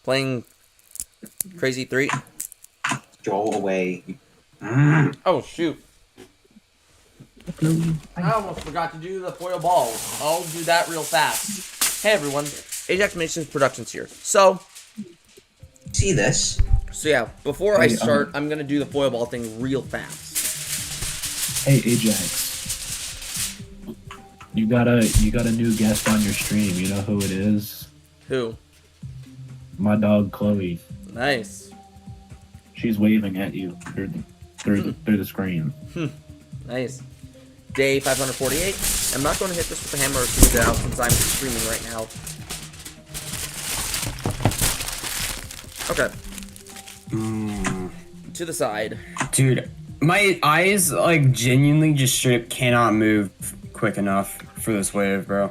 Playing Crazy 3. Go away. Oh, shoot. I almost forgot to do the foil balls. I'll do that real fast. Hey, everyone. Ajax Masons Productions here. So See this? yeah, before I start, I'm going to do the foil ball thing real fast. Hey, Ajax. You got a new guest on your stream. You know who it is? Who? My dog, Chloe. Nice. She's waving at you through the screen. Nice. Day 548. I'm not going to hit this with the hammer or smooth it out since I'm streaming right now. Okay. To the side. Dude, my eyes, like, genuinely just straight up cannot move quick enough for this wave, bro.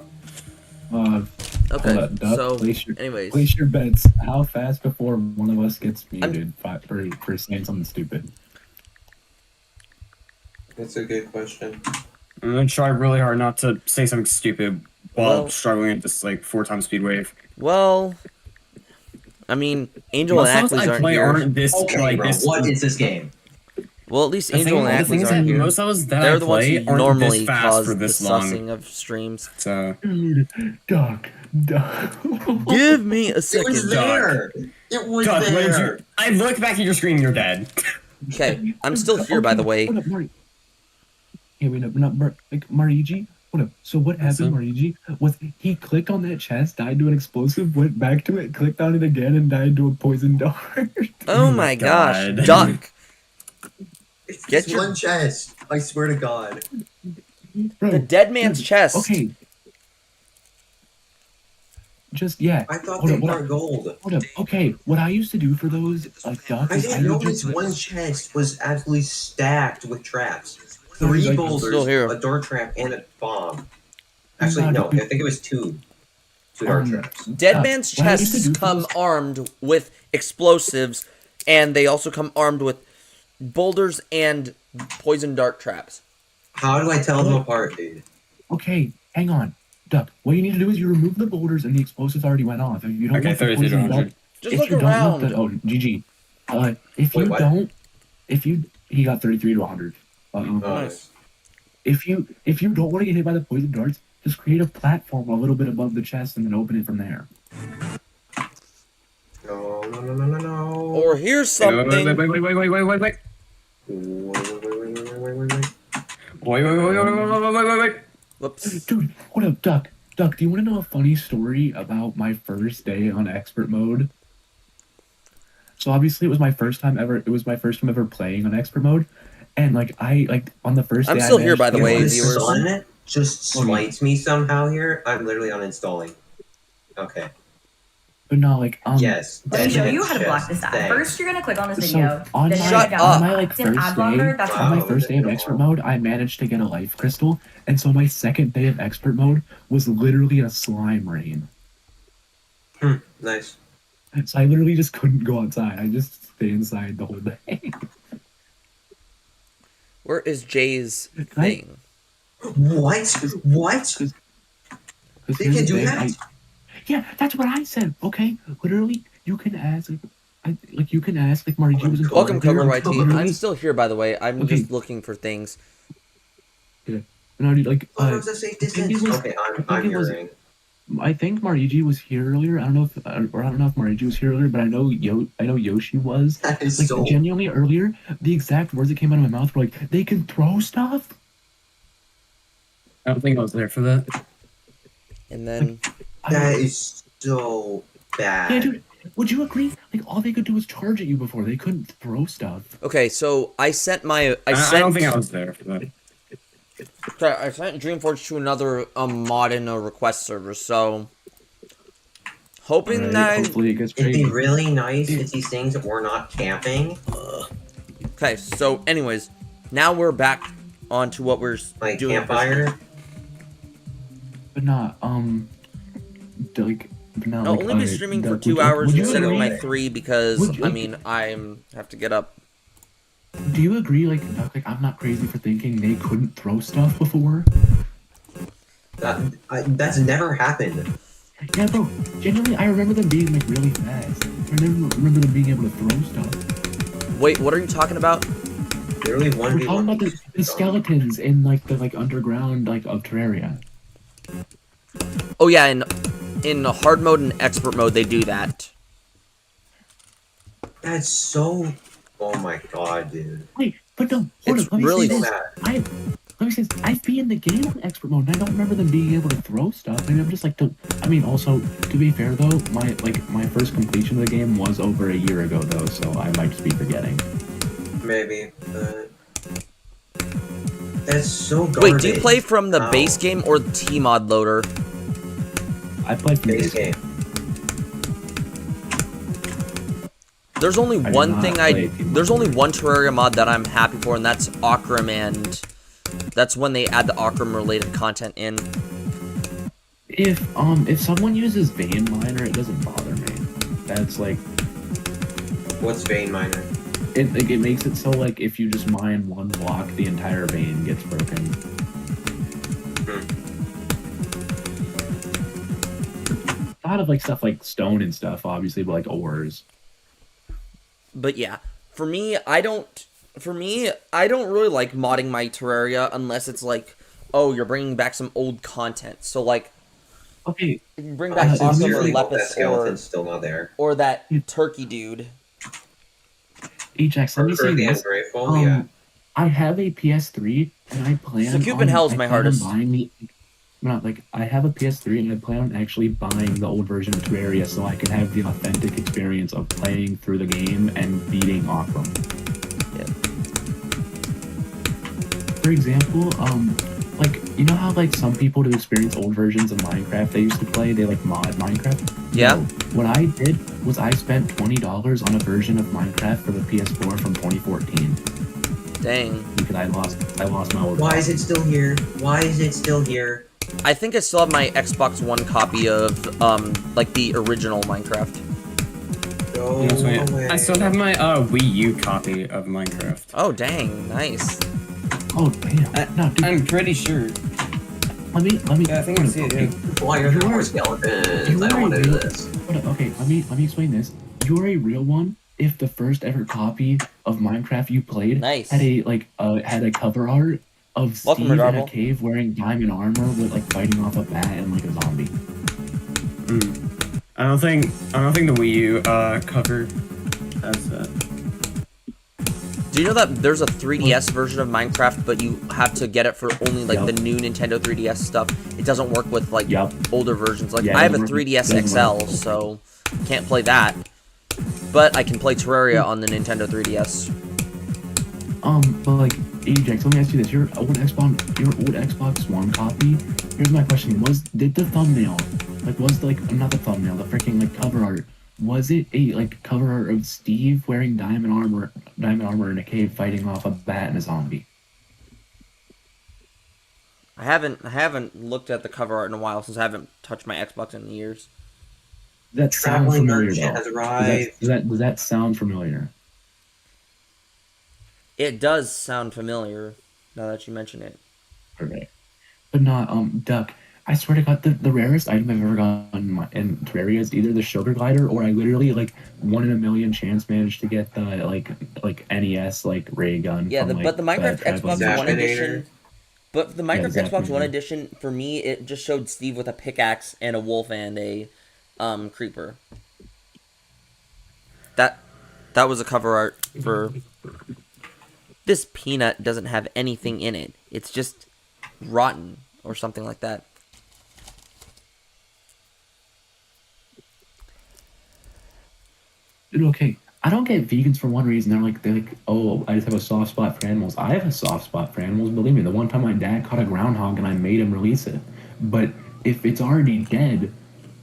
Okay, Hold up, Duck, so, place anyways. your bets. How fast before one of us gets muted for saying something stupid? That's a good question. I'm gonna try really hard not to say something stupid while Well- struggling at this, like, 4x speed wave. Well, I mean, Angel Most and songs Ackley's I aren't play here. aren't this, Okay, like, bro. this. What is this game? Well, at least The Angel and thing Ackley's is aren't that here. most of us that They're I the ones play who aren't normally this fast cause for the this long. sussing of streams. So, Dude, Duck. Give me a It was second. there. It was Doug, when there. you, I look back at your screen, you're dead. Okay, I'm still here, by the way. Hold up, Mari. Yeah, wait, no, like Marigi. Hold up. So what happened, Marigi? Was he clicked on that chest, died to an explosive, went back to it, clicked on it again, and died to a poison dart. Oh my gosh, God. Duck. It's Get just your- one chest. I swear to God. Bro, The dead man's dude, chest. Okay. Just yeah. I thought Hold they up, what weren't gold. Hold up. Okay, what I used to do for those Duck I is didn't know would this just one chest was absolutely stacked with traps. No, 3 like, boulders, still here. a dart trap, and a bomb. Actually, no. I think it was 2 dart traps. Dead Duck, man's what I used to chests do for come those- armed with explosives, and they also come armed with boulders and poison dart traps. How do I tell them apart, dude? Okay, hang on. Duck, what you need to do is you remove the boulders and the explosives already went off. If you don't Okay, want the 33 to poison 100. dart, Just if look you don't around. want the GG. If Wait, you what? don't, he got 33 to 100. Nice. If you don't want to get hit by the poison darts, just create a platform a little bit above the chest and then open it from there. No, no, no, no, no, no. Or here's something. Wait. Wait. Wait. Whoops. Dude, hold up, Duck. Duck, do you want to know a funny story about my first day on expert mode? So obviously it was my first time ever. It was my first time ever playing on expert mode, and on the first day. I'm still I here, by managed the to way, get The viewers. sun just slights me somehow here. I'm literally uninstalling. Okay. But no, like Yes. Let me show you how to Yes, block this ad. thanks. First, you're gonna click on this So video. on then my, you're Shut gonna up. on my like It's an first ad blocker. day, That's on my Wow. first day of expert mode, I managed to get a life crystal, and so my second day of expert mode was literally a slime rain. Nice. So I literally just couldn't go outside. I just stay inside the whole day. Where is Jay's I- thing? What? What? 'Cause They here's can the do thing, that? yeah, that's what I said. Okay, literally, you can ask. You can ask like Margie was in Welcome, here, Cover YT. literally- I'm still here, by the way. I'm Okay. just looking for things. No, dude, like, Oh, it's a safe distance. was- Okay, I I'm think it was- hearing. I think Marigi was here earlier. I don't know if Marigi was here earlier, but I know Yoshi was. That is Like so. genuinely earlier, the exact words that came out of my mouth were like, "They can throw stuff." I don't think I was there for that. And then That is so bad. Yeah, dude. Would you agree? Like all they could do was charge at you before. They couldn't throw stuff. okay, so I sent I don't think I was there for that. I sent Dreamforge to another mod in a request server. So hoping Alright, that. hopefully it gets It'd be paid. really nice if these things were not camping. Okay, so anyways, now we're back onto what we're Like doing. campfire. But not like. But not, I'll like, only be alright, streaming for would 2 you- hours would you instead of agree- my 3 because Would you- I mean I have to get up. Do you agree? Like I'm not crazy for thinking they couldn't throw stuff before. That's never happened. Yeah, bro. Genuinely, I remember them being like really fast. I never remember them being able to throw stuff. Wait, what are you talking about? Literally We're talking 1v1. about the skeletons in like the underground of Terraria. Oh yeah, in hard mode and expert mode they do that. That's so. Oh my god, dude. Wait, but no, hold It's up. Let me really say So this. mad. Let me say this. I've been in the game on expert mode, and I don't remember them being able to throw stuff. I mean, I'm just like, I mean, also to be fair though, my first completion of the game was over a year ago though, so I might just be forgetting. Maybe, but that's so garbage. Wait, do you play from the How? base game or the T-mod loader? I played from base this game? There's only I did one not thing play T-mod there's only loader. one Terraria mod that I'm happy for, and that's Akram, and that's when they add the Akram related content in. If someone uses vein miner, it doesn't bother me. That's like What's vein miner? it makes it so like if you just mine one block, the entire vein gets broken. A lot of like stuff like stone and stuff, obviously, but like ores. But yeah, for me, I don't really like modding my Terraria unless it's like, oh, you're bringing back some old content. So like, Okay, if you bring I back Akram or sincerely hope that Lepus skeleton's still not there. or that turkey dude. Ajax, let me For say the this. ungrateful, yeah. I have a PS3 and I plan So Cupid on, Hell's I my plan on hardest. buying the not like I have a PS3 and I plan on actually buying the old version of Terraria so I can have the authentic experience of playing through the game and beating Akram. Yeah. For example, like you know how like some people to experience old versions of Minecraft they used to play, they like mod Minecraft? Yeah. No. What I did was I spent $20 on a version of Minecraft for the PS4 from 2014 Dang. because I lost my old Why copy. is it still here? Why is it still here? I think I still have my Xbox One copy of like the original Minecraft. Go You know, so away. I still have my Wii U copy of Minecraft. Oh dang, nice. Oh damn! No, dude, I'm pretty sure. let me. Yeah, I think I see it, okay, yeah. Why are there You more are- skeletons? you I don't are want to do real- this. okay, let me explain this. You're a real one. If the first ever copy of Minecraft you played Nice. had a cover art of Welcome, Steve in a Redarble. cave wearing diamond armor with like fighting off a bat and like a zombie. I don't think the Wii U cover has that. Do you know that there's a 3DS version of Minecraft, but you have to get it for only like Yup. the new Nintendo 3DS stuff? It doesn't work with like Yup. older versions. Like Yeah, I it have a doesn't work- 3DS doesn't XL, work. so can't play that. But I can play Terraria on the Nintendo 3DS. But like Ajax, let me ask you this: your old Xbox One copy. Here's my question: did the thumbnail, not the thumbnail, the freaking like cover art? Was it a like cover art of Steve wearing diamond armor in a cave fighting off a bat and a zombie? I haven't looked at the cover art in a while since I haven't touched my Xbox in years. That sound Traveling familiar merchant though. has arrived. Does that sound familiar? It does sound familiar now that you mention it. Perfect. But not Duck. I swear to God, the rarest item I've ever gotten in Terraria is either the sugar glider or I literally like 1 in a million chance managed to get the like NES like ray gun. Yeah, from, like, but the Minecraft Tribal Xbox Zapinator. One edition. But the Minecraft Yeah, Xbox One Zapinator. edition, for me, it just showed Steve with a pickaxe and a wolf and a creeper. That was a cover art for. This peanut doesn't have anything in it. It's just rotten or something like that. Dude, okay. I don't get vegans for one reason. They're like, oh, I just have a soft spot for animals. I have a soft spot for animals. Believe me, the one time my dad caught a groundhog and I made him release it. But if it's already dead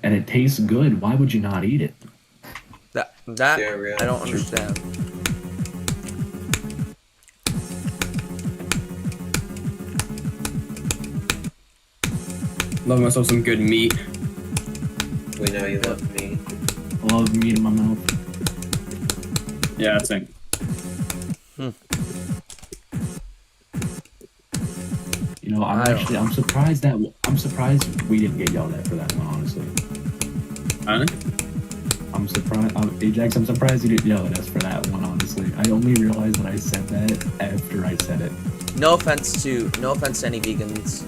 and it tastes good, why would you not eat it? That Yeah, really. I don't understand. Love myself some good meat. We know you love me. I love meat in my mouth. Yeah, same. You know, I'm surprised we didn't get yelled at for that one, honestly. Honey? I'm surprised. Ajax, I'm surprised you didn't yell at us for that one. Honestly, I only realized that I said that after I said it. No offense to any vegans.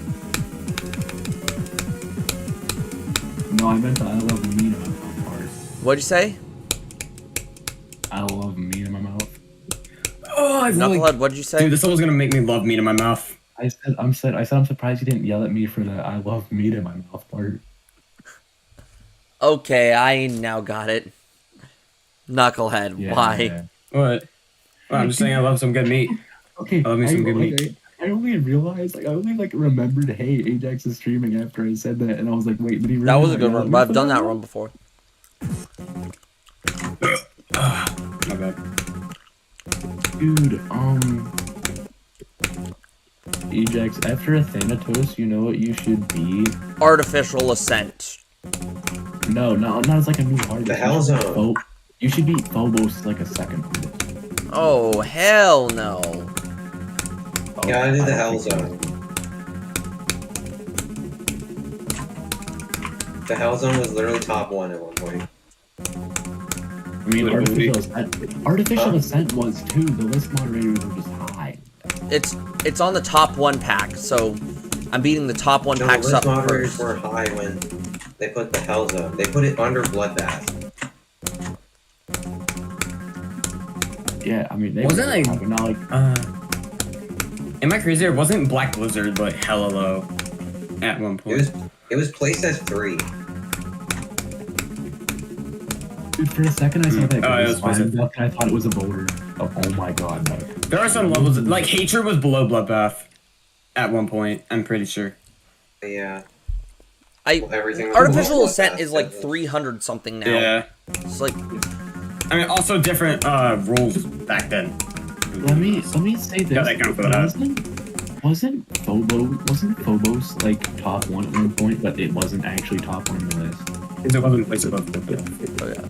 No, I meant the I love meat in my mouth part. What'd you say? I love meat in my mouth. Oh, I really... Knucklehead, what'd you say? Dude, this level's gonna make me love meat in my mouth. I said I'm surprised you didn't yell at me for the I love meat in my mouth part. Okay, I now got it. Knucklehead, Yeah, why? yeah. What? Well, I'm just saying I love some good meat. Okay, I love me some good meat. I only realized, I only remembered, hey, Ajax is streaming after I said that, and I was like, wait, did he really? That was a good yell at run, me but I've for done that one? run before. My bad. Dude, Ajax, after a Thanatos, you know what you should be? Artificial Ascent. No, not as like a new hard. The Hell Zone. You should beat Phobos like a second. Oh, hell no. Oh, Gotta do I the don't Hell think so. Zone. The Hell Zone was literally top 1 at one point. I mean, Literally. Artificial Ascent was too. The list moderators were just high. It's on the top 1 pack, so I'm beating the top 1 No, packs list up moderators first. were high when they put the Hell Zone. They put it under Bloodbath. Yeah, I mean, they Wasn't were like- high, but not like. Am I crazy? Or wasn't Black Blizzard like hella low at one point? It was placed as 3. Dude, for a second I saw that Oh, it was Spine positive. Duck, and I thought it was a boulder. Oh my god, no. There are some levels like Hatred was below Bloodbath at one point. I'm pretty sure. Yeah. I Everything was Artificial below Ascent Bloodbath, is like so- 300 something now. Yeah. It's like I mean, also different rules back then. Let me say this. Yeah, they count for that. Wasn't Phobos like top 1 at one point, but it wasn't actually top 1 on the list. Because it wasn't placed above Bloodbath. oh yeah.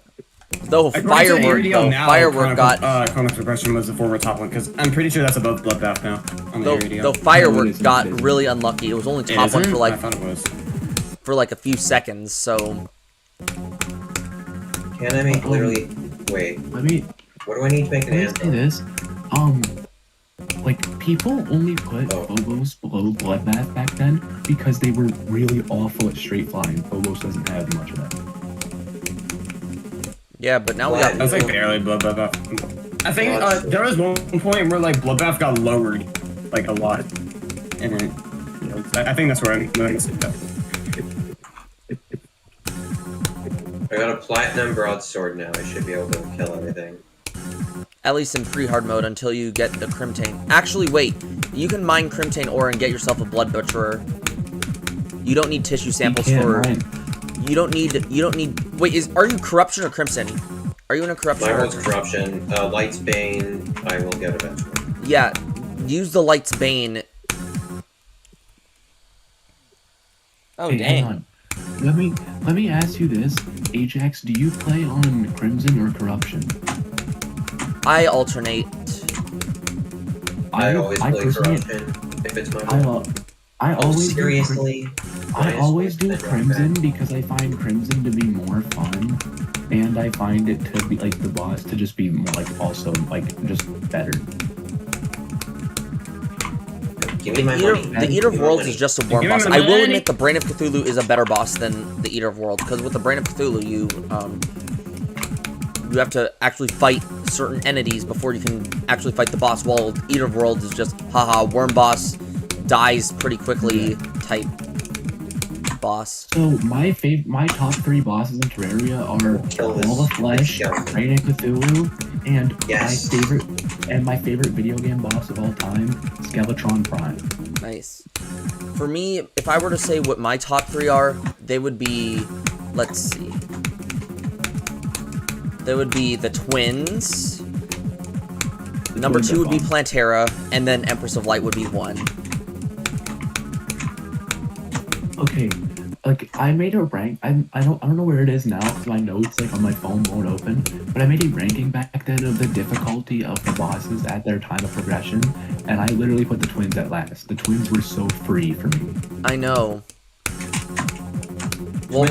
Though According to firework ARDL though, now, firework got Chronicles Progression was the forward top one because I'm pretty sure that's above Bloodbath now on the ARDL. though firework isn't, got it isn't. really unlucky. It was only It top 1 isn't? for I thought it was. a few seconds, so Can I make literally... Wait, Let me what do I need to make an say anthem? this. Like people only put Oh. Phobos below Bloodbath back then because they were really awful at straight flying. Phobos doesn't have much of that. yeah, but now we What? got That's like barely Bloodbath. I think there was one point where like Bloodbath got lowered like a lot, and then you know, I think that's where I'm going to sit down. I got a platinum broadsword now. I should be able to kill everything. at least in pre-hard mode until you get the Crimtane. Actually, wait. You can mine Crimtane ore and get yourself a Blood Butcherer. You don't need tissue samples for. You don't need. Wait, are you corruption or crimson? Are you in a corruption? My or- one's corruption. Light's Bane, I will get eventually. Yeah, use the Light's Bane. Oh Hey, hang dang! on. Let me ask you this, Ajax. Do you play on Crimson or Corruption? I alternate. I always play personally- corruption if it's my I Oh, always seriously? I always do Minus one, Crimson because I find Crimson to be more fun, and I find it to be like the boss to just be more like also like just better. Give me my money. The Eater of Worlds is just a warm Give me boss. my I will money. admit the Brain of Cthulhu is a better boss than the Eater of Worlds, because with the Brain of Cthulhu you have to actually fight certain entities before you can actually fight the boss, while Eater of Worlds is just haha worm boss, dies pretty quickly type boss. So my top 3 bosses in Terraria are Kill this Wall of Flesh, skeleton. Brain of Cthulhu, and Yes. my favorite video game boss of all time, Skeletron Prime. Nice. For me, if I were to say what my top 3 are, they would be, let's see. They would be the Twins. Number Twins 2 are would be fun. Plantera, and then Empress of Light would be 1. Okay, like I made a rank. I don't know where it is now because my notes like on my phone won't open. But I made a ranking back then of the difficulty of the bosses at their time of progression, and I literally put the Twins at last. The Twins were so free for me. I know. Well,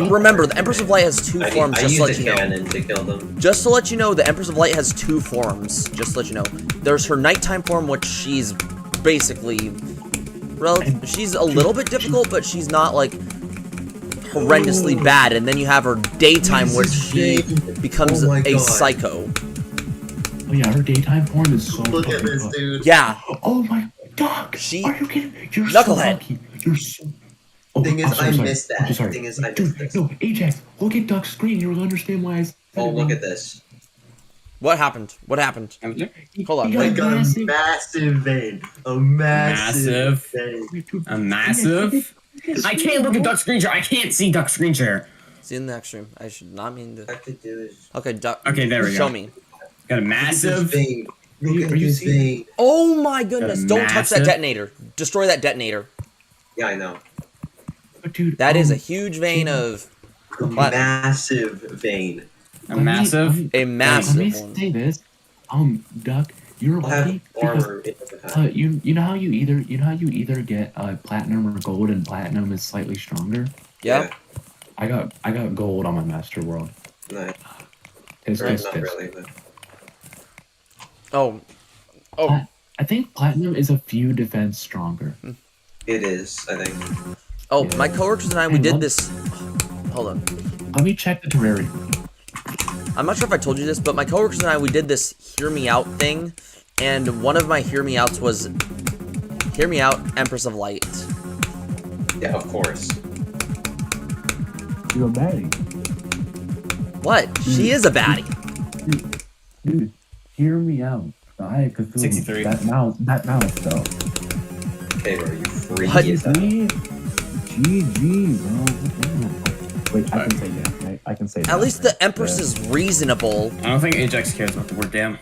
remember, the Empress of Light has two forms, I just to let used you a know. cannon to kill them. Just to let you know, the Empress of Light has two forms, just to let you know. There's her nighttime form, which she's basically... she's a little bit difficult, but she's not, like, horrendously bad. And then you have her daytime, where she becomes a psycho. Oh yeah, her daytime form is so Look at fucking this, good. dude. Yeah. Oh my Doc! She- Are you kidding? You're Knucklehead. so lucky. You're so... Oh, Thing is, I'm so I sorry. missed that. I'm so sorry. Thing is, I missed Dude, this. no, Ajax, look at Duck's screen. You'll understand why I said Oh, it look wrong. at this. What happened? What happened? Hold on. You I got got a massive- massive vein. A massive vein. A massive? I can't look at Duck's screen share. I can't see Duck's screen share. See in the next room. I should not mean to. What I have to do is Okay, Okay, there we go. Show me. Got a this massive. vein. Look at Are you this seeing- vein. Oh my goodness! Don't touch that massive- detonator. Destroy that detonator. Yeah, I know. But dude, That is a huge vein of A What? massive vein. A massive. a Let me massive one. say this. Duck, you're I'll have lucky because armor in the back. you know how you either get platinum or gold, and platinum is slightly stronger. Yep. I got gold on my master world. No, Tisk, not tisk, tisk. really, but Oh. Oh. I think platinum is a few defense stronger. it is, I think. Oh. My coworkers and I, we Hey, did what? this. Hold on. Let me check the terrarium. I'm not sure if I told you this, but my coworkers and I, we did this hear me out thing, and one of my hear me outs was hear me out, Empress of Light. Yeah, of course. You're a baddie. What? She is a baddie. Dude, hear me out. I could feel 63. that mouse though. Okay, bro, you free. What? GG, bro. Wait, I can say yeah, right? I can say that. At least the right? Empress Yeah. is reasonable. I don't think Ajax cares about the word damn.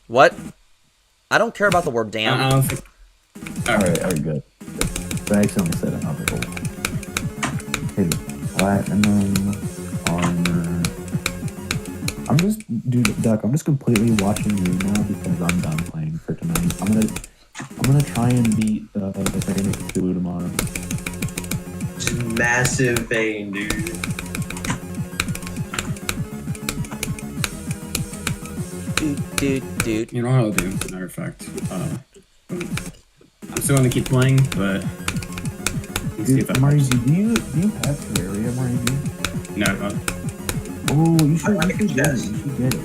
What? I don't care about the word I damn. don't think. Alright, good. But I accidentally said another goal. Okay, platinum, armor. I'm just, dude, Duck, I'm just completely watching you now because I'm done playing for tonight. I'm gonna try and beat the Vein of Cthulhu tomorrow. Just massive vein, dude. Dude. You know what I'll do, as a matter of fact. I'm still gonna keep playing, but. Let's see if Dude, that Marzi, do you have Terraria, Marzi? No, Oh, you should, I you should get it. guess. You should get it.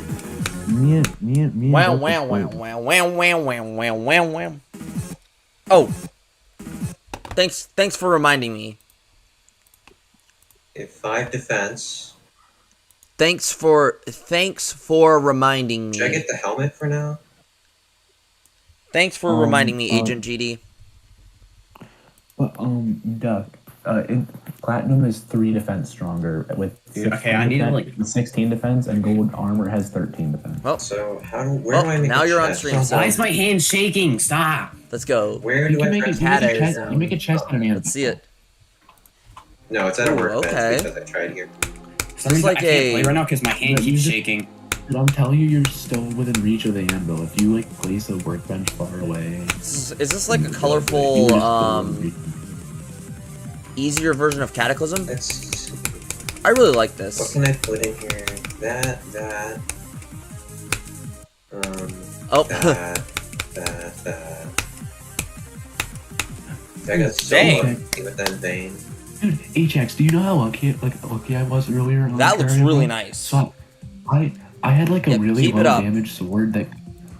Me and Wow, Duck wow, is wow, playing. wow, wow, wow, wow, wow, wow, wow. Oh. Thanks for reminding me. Okay, 5 defense. Thanks for reminding Should I me. get the helmet for now? Thanks for reminding me, Agent GD. But Duck, platinum is 3 defense stronger with Dude, okay, I need to, like- 16 defense, and gold armor has 13 defense. Well, So where do I make now a you're on chest? stream, so why is my hand shaking? Stop. let's go. Where You do I can make press it. You make a Cat chest. is, You make a chest and an animal. Let's see it. No, it's at a Ooh, workbench okay. because I tried here. For some reason, like I can't a- play right now because my hand Yeah, you keeps just- shaking. But I'm telling you, you're still within reach of the anvil. If you like place a workbench far away, Is this like a you're colorful, just still within reach. easier version of Cataclysm? Let's. I really like What this. can I put in here? That. Oh, That. I got so Dang. lucky with that vein. Dude, Ajax, do you know how lucky I was earlier? On that looks Terraria? really nice. So I had like a Yep, really keep low it up. damage sword that,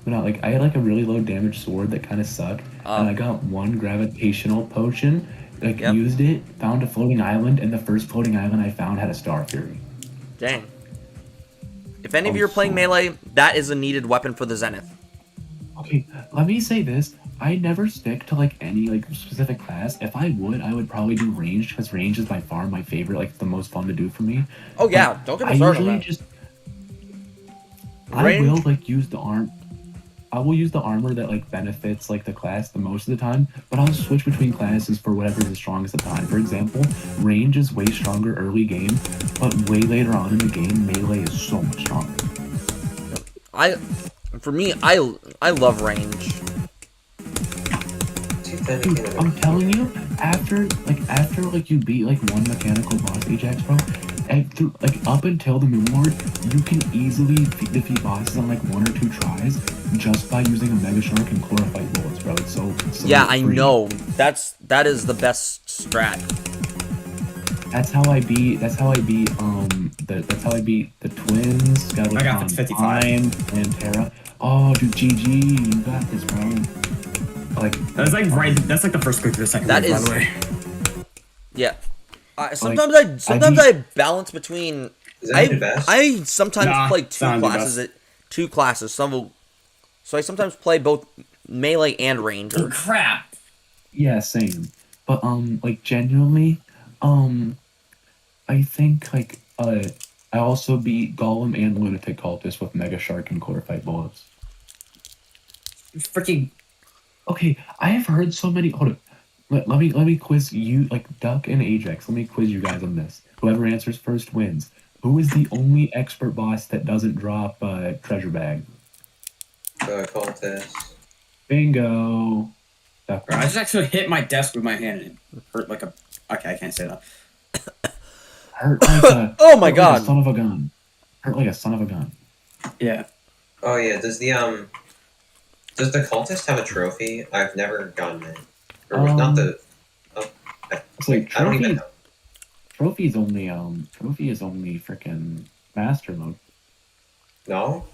I had like a really low damage sword that kind of sucked, and I got 1 gravitational potion. Like Yep. used it, found a floating island, and the first floating island I found had a Star Fury. Dang. If any of Oh, you are playing so- melee, that is a needed weapon for the Zenith. Okay, let me say this. I never stick to like any like specific class. If I would probably do ranged because range is by far my favorite, like the most fun to do for me. Oh yeah, don't get I me started on usually that. just I Range- will like use the arm. I will use the armor that like benefits like the class the most of the time, but I'll switch between classes for whatever is the strongest at the time. For example, range is way stronger early game, but way later on in the game, melee is so much stronger. For me, I love range. See, technically Dude, the I'm worst. telling you, after you beat like one mechanical boss, Ajax, bro, and through like up until the Moon Lord, you can easily defeat bosses on like 1 or 2 tries just by using a Mega Shark and Chlorophyte bullets, bro. It's so Yeah, I free. know. That is the best strat. That's how I beat that's how I beat the twins, I got Skeleton, 55. Prime, Pantera. Oh, dude, GG, you got this, bro. Like That's like right. That's like the first click of the second. That wave, is- by the way. Yeah. I Sometimes beat- I balance between. Is that the best? I sometimes Nah, play it's not the best. two classes. So I sometimes play both melee and ranger. Crap. Yeah, same. But like genuinely, I think I also beat Golem and Lunatic Cultist with Mega Shark and Chlorophyte bullets. Freaking. Okay, I have heard so many. Hold on, let me quiz you, like Duck and Ajax. Let me quiz you guys on this. Whoever answers first wins. Who is the only expert boss that doesn't drop treasure bag? Cultist. Bingo. Duck. Bro, I just actually hit my desk with my hand and it hurt like a. Okay, I can't say that. Hurt like a. Oh my hurt like God. a son of a gun. Hurt like a son of a gun. Yeah. Oh yeah, does the cultist have a trophy? I've never gotten it. Or was not the It's like I don't even trophy. know. Trophy is only freaking master mode. No?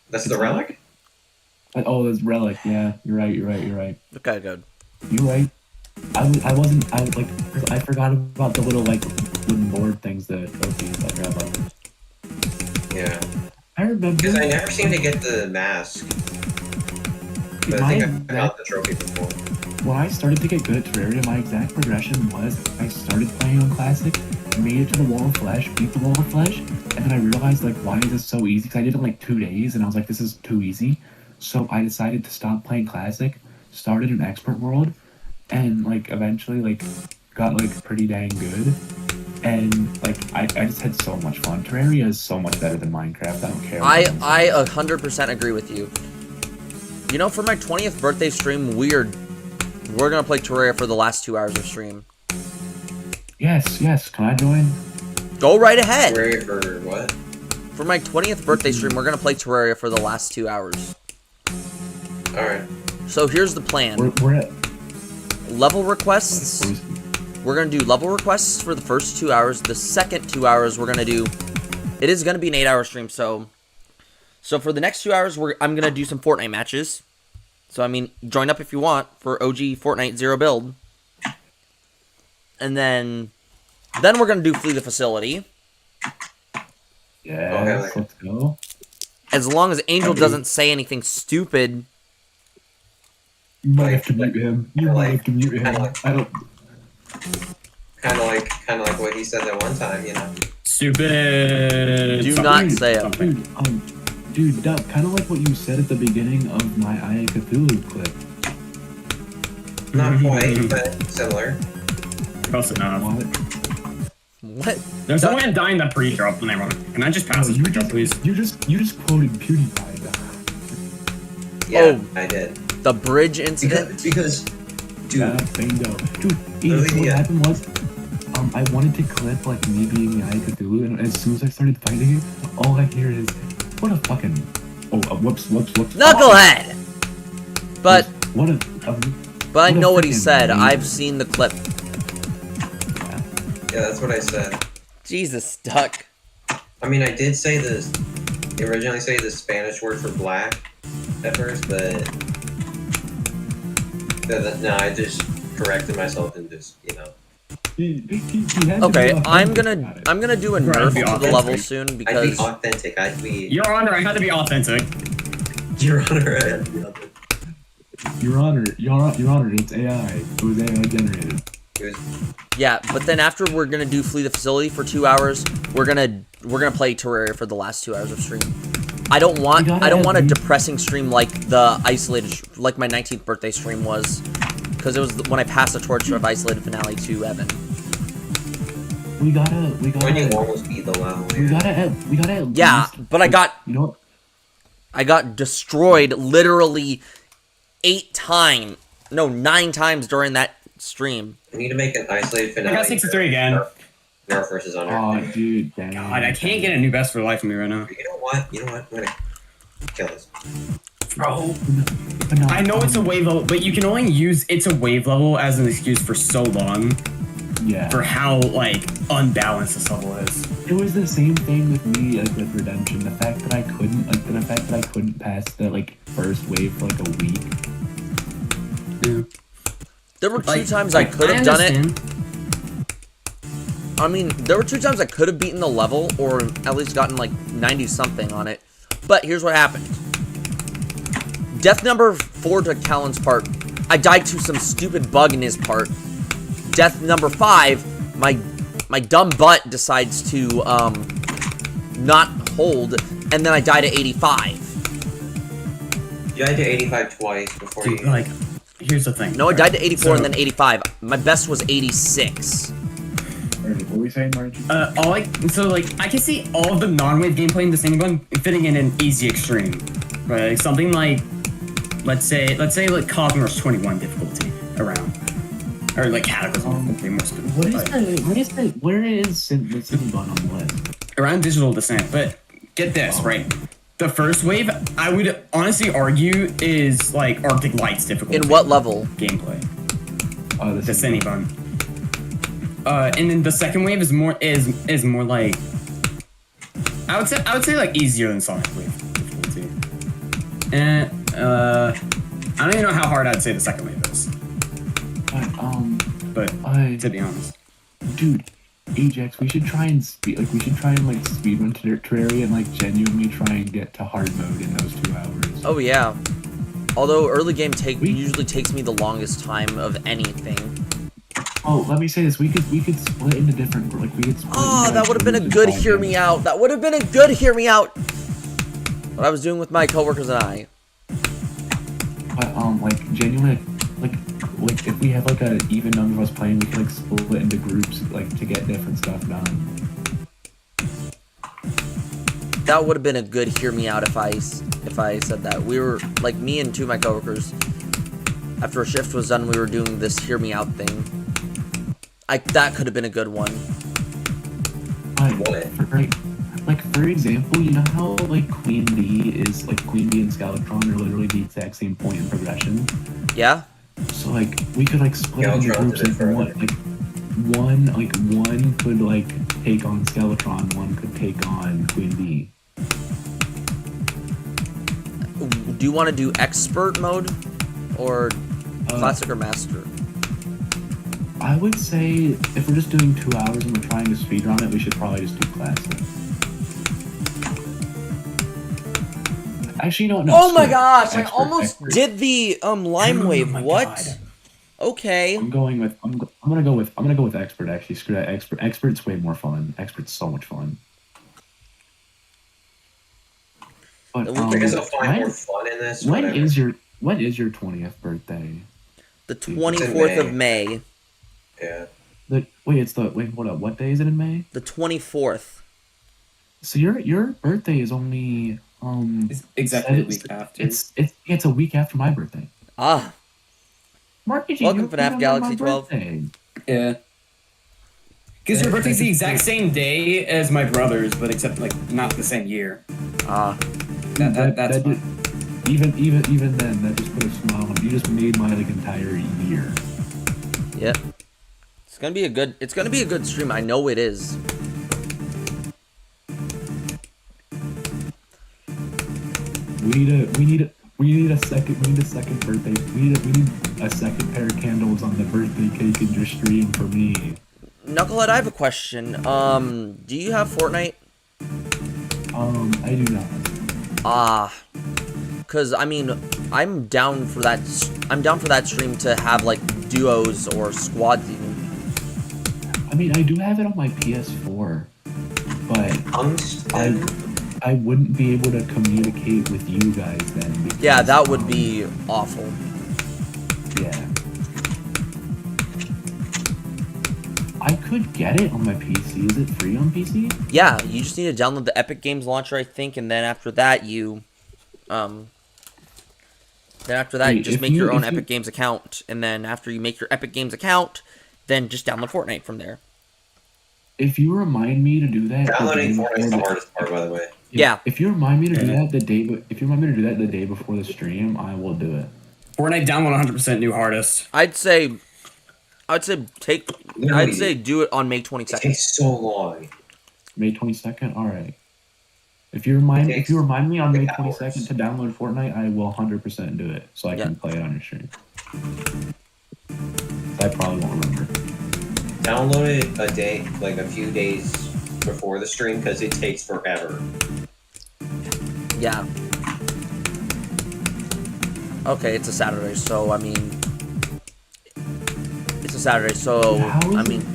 That's It's the not. relic? Oh, there's relic. Yeah, you're right. Okay, good. You're right. I forgot about the little like wooden board things, the trophies. I forgot about them. Yeah. I remember. Because I never seem to get the mask. But I think I got the trophy before. When I started to get good at Terraria, my exact progression was I started playing on Classic, made it to the Wall of Flesh, beat the Wall of Flesh, and then I realized, like, why is this so easy? Because I did it in, like, 2 days, and I was like, this is too easy. So I decided to stop playing Classic, started an Expert World, and, like, eventually, like, got, like, pretty dang good. And, like, I just had so much fun. Terraria is so much better than Minecraft. I don't care. I 100% agree with you. You know, for my 20th birthday stream, we're gonna play Terraria for the last 2 hours of stream. Yes. Can I join? Go right ahead. Wait for what? For my 20th birthday stream, we're gonna play Terraria for the last 2 hours. Alright. So here's the plan. We're at. Level requests. We're gonna do level requests for the first 2 hours. The second 2 hours, we're gonna do. It is gonna be an 8-hour stream, so for the next 2 hours, I'm gonna do some Fortnite matches. So I mean, join up if you want for OG Fortnite Zero Build. And then we're gonna do Flee the Facility. Yes, let's go. As long as Angel doesn't say anything stupid. You might have to mute him. You might have to mute him. I don't. Kinda like what he said that one time, you know. Stupid. Do something. not say it. Something. Dude, Duck, kind of like what you said at the beginning of my Eye of Cthulhu clip. Not quite, but similar. Close enough. What? There's no way I'm dying that pre-drop when I run. Can I just pass this pre-drop, please? You just quoted PewDiePie, Duck. Yeah, Oh. I did. The bridge incident? Because dude, Yeah, bingo. Dude, Really, so what yeah. happened was, I wanted to clip like me being the Eye of Cthulhu, and as soon as I started fighting it, all I hear is, what a fucking, whoops. Knucklehead! But What a I know what he freaking said. name. I've seen the clip. yeah, that's what I said. Jesus, Duck. I mean, I did say this, originally say the Spanish word for black at first, but no, I just corrected myself and just, you know. He had to Okay, be I'm authentic about it. gonna do a Right, nerf be to the authentic. level soon I'd be because authentic. I'd be Your Honor, I had to be authentic. Your Honor. I'd be authentic. Your Honor, it's AI. It was AI generated. It was, yeah. But then after we're gonna do Flee the Facility for 2 hours, we're gonna play Terraria for the last 2 hours of stream. I don't want a depressing stream like the isolated, like my 19th birthday stream was, because it was when I passed the torch of isolated finale to Evan. We gotta. when you almost beat the level. We gotta at Yeah, least, but I got you know what? destroyed literally 8 times. No, 9 times during that stream. We need to make an isolated I finale. got 63 again. Nerf versus Undertale. Oh, dude, dang. God, I can't get a new best for the life of me right now. You know what? You know what? I'm gonna kill this. Bro, But no, I know it's a wave level, but you can only use it's a wave level as an excuse for so long Yeah. for how like unbalanced this level is. It was the same thing with me, like with Redemption. The fact that I couldn't pass the like first wave for like a week. There were 2 Like, times I could have done it. understand. I mean, there were 2 times I could have beaten the level, or at least gotten like 90 something on it. But here's what happened. Death number 4 to Callan's part, I died to some stupid bug in his part. Death number 5, my dumb butt decides to not hold, and then I died at 85. You died to 85 twice before Dude, you. like, here's the thing. No, I died to 84 and So- then 85. My best was 86. Alright, what were we saying, Margie? I can see all of the non-wave gameplay in the same one fitting in an easy extreme, right? Like something like, let's say like Cosmos 21 difficulty around, or like Cataclysm. Okay, more specific. Where is the City Gun on the list? Around Digital Descent. But get this, right? The first wave, I would honestly argue, is like Arctic Lights difficulty. In what level? Gameplay. Oh, The City Bun. And then the second wave is more like I would say like easier than Sonic Wave difficulty. And I don't even know how hard I'd say the second wave is. But to be honest. Dude, Ajax, we should try and speedrun Terraria and like genuinely try and get to hard mode in those 2 hours. Oh yeah. Although early game We- usually takes me the longest time of anything. Oh, let me say this: we could split into different we could. Split Oh, into, that like, would have been a groups good and hear try me and- out. That would have been a good hear me out. What I was doing with my coworkers and I. But like genuinely, like if we have like a even number of us playing, we could like split into groups like to get different stuff done. That would have been a good hear me out if I said that. We were like me and 2 of my coworkers. After a shift was done, we were doing this hear me out thing. That could have been a good one. But for example, you know how like Queen Bee and Skeletron are literally the exact same point in progression. Yeah. So like we could like split into Skeletron groups did it and one could like take on Skeletron, one could take on Queen Bee. Do you want to do expert mode or classic or master? I would say if we're just doing 2 hours and we're trying to speedrun it, we should probably just do classic. Actually, no. Oh my gosh! I Expert, almost expert. did the lime wave. my What? God. Okay. I'm gonna go with expert. Actually, screw that. Expert's way more fun. Expert's so much fun. But I guess I'll find more fun in this. when whatever. is your 20th birthday? The 24th of May. Yeah. Hold up. What day is it in May? The 24th. So your birthday is only It's exactly a it's- week after. it's a week after my birthday. Ah. Marcus, Welcome, you're FNAF on Galaxy my 12. birthday. Yeah. Because your birthday's the exact same day as my brother's, but except like not the same year. Ah. That's That fine. even then, that just put a smile on. You just made my like entire year. Yep. It's gonna be a good stream. I know it is. We need a second birthday. We need a second pair of candles on the birthday cake in your stream for me. Knucklehead, I have a question. Do you have Fortnite? I do not. Ah. Cause I mean, I'm down for that stream to have like duos or squads even. I mean, I do have it on my PS4, but I wouldn't be able to communicate with you guys then. Because, Yeah, that would be awful. Yeah. I could get it on my PC. Is it free on PC? Yeah, you just need to download the Epic Games launcher, I think, and then after that you Then after that, Wait, you just if make you- your own if you- Epic Games account, and then after you make your Epic Games account, then just download Fortnite from there. If you remind me to do that, Downloading the day Fortnite's the before hardest part, by the way. Yeah. If you remind me to do Yeah. that if you remind me to do that the day before the stream, I will do it. Fortnite download 100% new hardest. I'd say No, I'd say do it on May It 22nd. takes so long. May 22nd. All right. If you remind me on May 22nd to download Fortnite, I will 100% do it so I can play it on your stream. I probably won't remember. Download it a day, like a few days before the stream, because it takes forever. Yeah. Okay, it's a Saturday, so I mean, it's a Saturday, so How is I it- mean,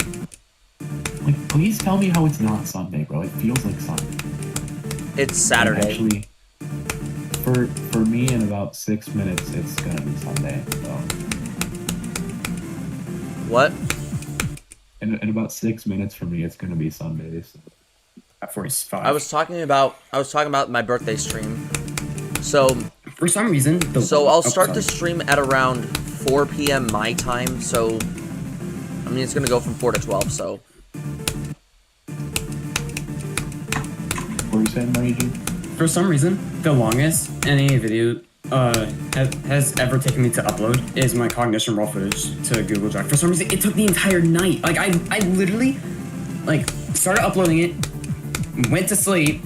Like, please tell me how it's not Sunday, bro. It feels like Sunday. it's Saturday. Actually, for me, in about 6 minutes, it's gonna be Sunday. So, What? in about 6 minutes for me, it's gonna be Sunday. So. At 45. I was talking about my birthday stream. So For some reason. I'll start sorry. the stream at around 4 p.m. my time. So I mean, it's gonna go from 4 to 12. So What were you saying, Mariji? For some reason, the longest any video has ever taken me to upload is my Cognition raw footage to Google Drive. For some reason, it took the entire night. Like I literally like started uploading it, went to sleep.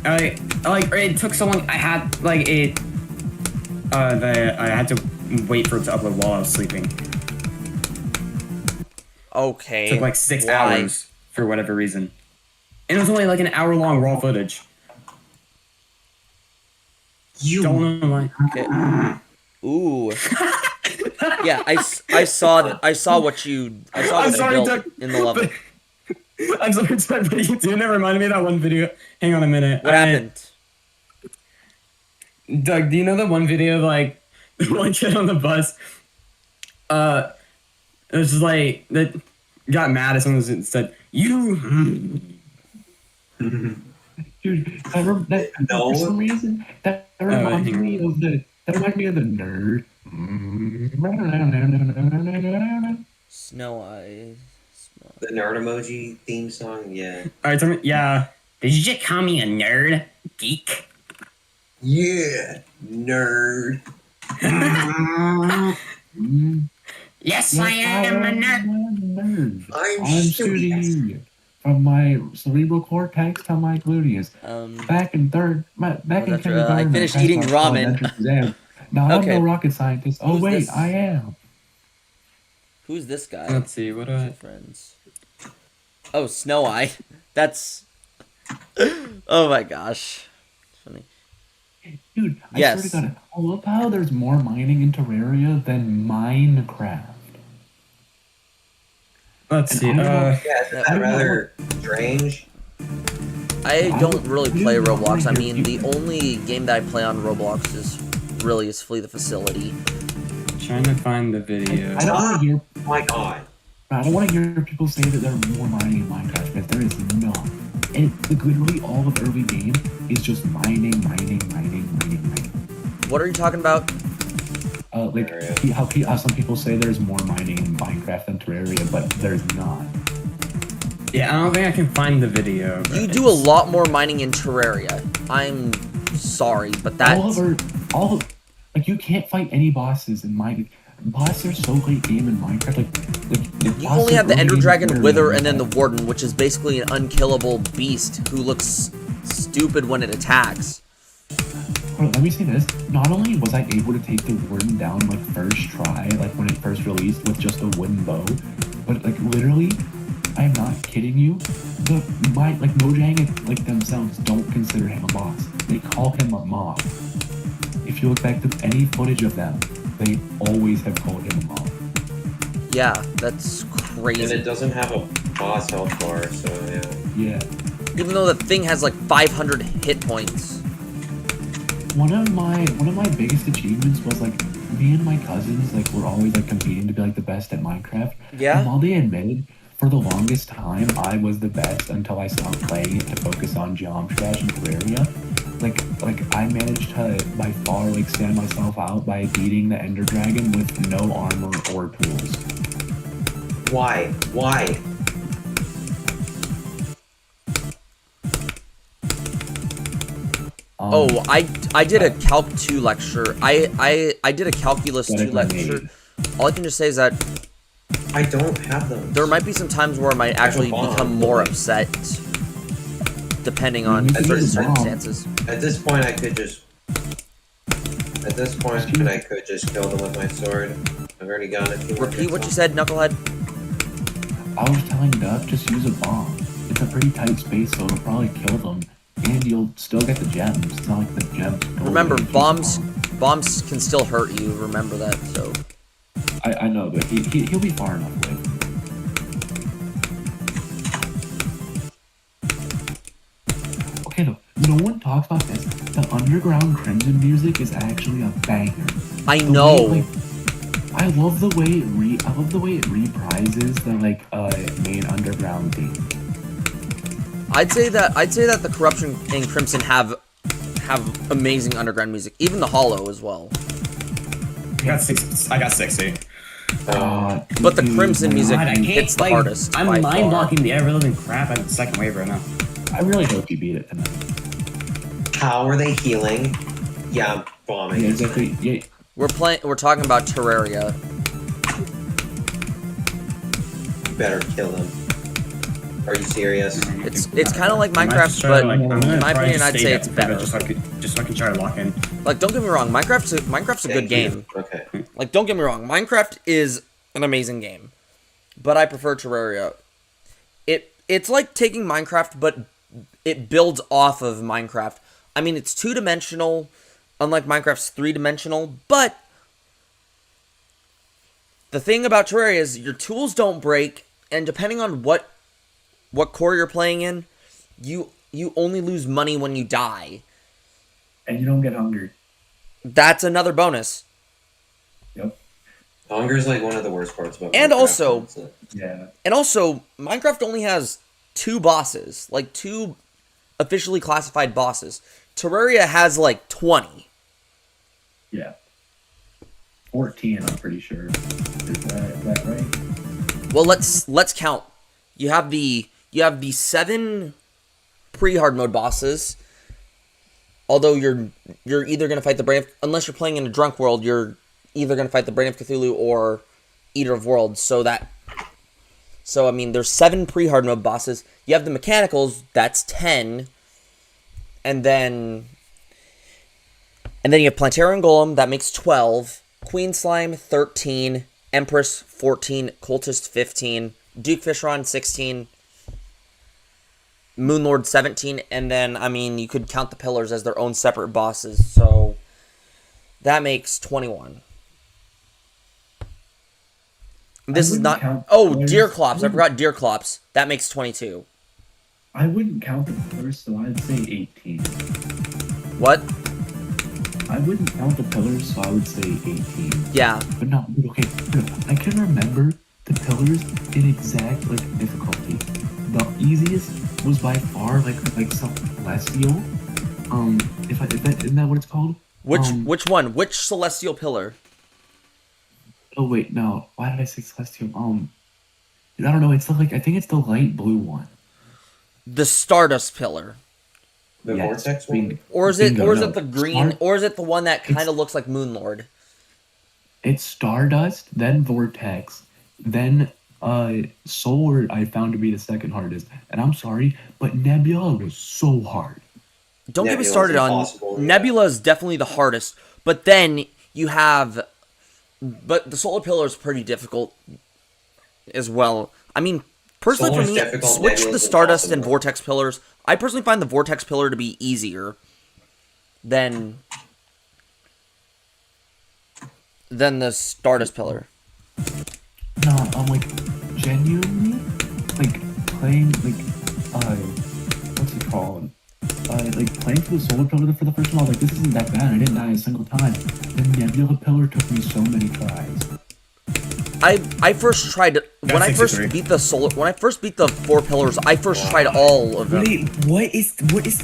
It took so long. I had to wait for it to upload while I was sleeping. okay. It took like 6 why? hours for whatever reason, and it was only like an hour-long raw footage. You Don't know why. Okay. Ooh. Yeah, I saw what you sorry, built Doug, in the level. I'm sorry, but you do never reminded me of that one video. Hang on a minute. What happened? Doug, do you know that one video of like the one kid on the bus? It was just like that got mad at someone and said, "You." Dude, No. for some reason, that reminds me of the nerd. Snow Eye. The nerd emoji theme song, yeah. All right, tell me, yeah. Did you just call me a nerd, geek? Yeah, nerd. Yes, I am a nerd. I'm I'm shooting from my cerebral cortex to my gluteus. Back in kindergarten, I finished eating ramen. Now Okay. I'm no rocket scientist. Oh Who's wait, this? I am. Who's this guy? Let's see, what do I... Friends. Oh, Snow Eye. That's. Oh my gosh. Funny. Dude, I Yes. swear to God, I love how there's more mining in Terraria than Minecraft. Let's see, Yeah, isn't Yeah. that rather strange? I don't really play I don't Roblox. I wanna mean, hear the only game that I play on Roblox is Flee the Facility. trying to find the video. I don't want to hear. Oh my god. I don't want to hear people say that there are more mining in Minecraft because there is not. And like, literally all of early game is just mining. What are you talking about? Like how some people say there's more mining in Minecraft than Terraria, but there's not. Yeah, I don't think I can find the video. but You do a lot more mining in Terraria. I'm sorry, but that's. Like you can't fight any bosses in Minecraft. Bosses are so late game in Minecraft. Like You only have the Ender Dragon Wither and then the Warden, which is basically an unkillable beast who looks stupid when it attacks. Hold on, let me say this. Not only was I able to take the Warden down like first try, like when it first released with just a wooden bow, but like literally, I'm not kidding you. Mojang like themselves don't consider him a boss. They call him a mob. If you look back to any footage of them, they always have called him a mob. Yeah, that's And crazy. it doesn't have a boss health bar, so yeah. Yeah. Even though the thing has like 500 hit points. One of my biggest achievements was like me and my cousins like were always like competing to be like the best at Minecraft. Yeah? And while they admitted for the longest time I was the best until I stopped playing it to focus on Geometry Dash and Terraria, like I managed to by far like stand myself out by beating the Ender Dragon with no armor or tools. Why? Why? Oh, I did a Calc 2 lecture. I did a Calculus 2 lecture. All I can just say is that I don't have them. there might be some times where I might actually become more upset, depending on certain circumstances. At this point, I could just. At this point, I could just kill them with my sword. I've already gotten a few. Repeat what you said, Knucklehead. I was telling Duck, just use a bomb. It's a pretty tight space, so it'll probably kill them, and you'll still get the gems. It's not like the gems. Remember, bombs can still hurt you. Remember that. So I know, but he'll be far enough away from me. Okay, no one talks about this. The underground Crimson music is actually a banger. I The know. way, I love the way it reprises the main underground theme. I'd say that the Corruption and Crimson have amazing underground music. Even the Hollow as well. I got 60. But the Crimson music God, I can't, hits the like, hardest. I'm by mind far. blocking the ever-living crap out of the second wave right now. I really hope you beat it tonight. How are they healing? Yeah, I'm bombing. Yeah, exactly. Yeah, We're talking about Terraria. You better kill them. Are you serious? It's kind of like Minecraft, but in my opinion, I'd say it's better. Just so I can try to lock in. Like, don't get me wrong, Minecraft's a good Thank you. game. Okay. Like, don't get me wrong, Minecraft is an amazing game, but I prefer Terraria. It's like taking Minecraft, but it builds off of Minecraft. I mean, it's 2-dimensional, unlike Minecraft's 3-dimensional, but the thing about Terraria is your tools don't break, and depending on what core you're playing in, you only lose money when you die. and you don't get hungry. That's another bonus. Yep. Hunger's like one of the worst parts about And Minecraft, also- honestly. Yeah. And also, Minecraft only has 2 bosses, like 2 officially classified bosses. Terraria has like 20. Yeah. 14, I'm pretty sure. Is that right? Well, let's count. You have the 7 pre-hard mode bosses. Although you're either gonna fight the Brain of, unless you're playing in a drunk world, you're either gonna fight the Brain of Cthulhu or Eater of Worlds. So I mean, there's 7 pre-hard mode bosses. You have the mechanicals, that's 10, and then you have Planetarian Golem, that makes 12. Queen Slime 13, Empress 14, Cultist 15, Duke Fishron 16, Moonlord 17, and then, I mean, you could count the pillars as their own separate bosses, so that makes 21. This is not... count Oh, pillars. Deerclops. I forgot Deerclops. That makes 22. I wouldn't count the pillars, so I'd say 18. What? I wouldn't count the pillars, so I would say 18. Yeah. But no, okay, I can remember the pillars in exact difficulty. The easiest was by far Celestial. Isn't that what it's called? Which one? Which Celestial Pillar? Oh wait, no. Why did I say Celestial? I don't know. It's I think it's the light blue one. The Stardust Pillar. The Yes, Vortex one? Or is it bingo, no. the green, Star- or is it the one that kind It's- of looks like Moonlord? It's Stardust, then Vortex, then Solar. I found to be the second hardest, and I'm sorry, but Nebula was so hard. Don't get me Nebula's started on impossible, yeah. Nebula is definitely the hardest, but then you have, but the Solar Pillar is pretty difficult as well. I mean, personally Solar's for me, difficult, switch the Nebula's Stardust and impossible. Vortex Pillars. I personally find the Vortex Pillar to be easier than the Stardust Pillar. No, I'm genuinely playing what's it called? Playing for the Solar Pillar for the first time. I was like, this isn't that bad. I didn't die a single time. The Nebula Pillar took me so many tries. I first tried when I first 63. beat the 4 pillars. I first tried all of them. Wait, what is?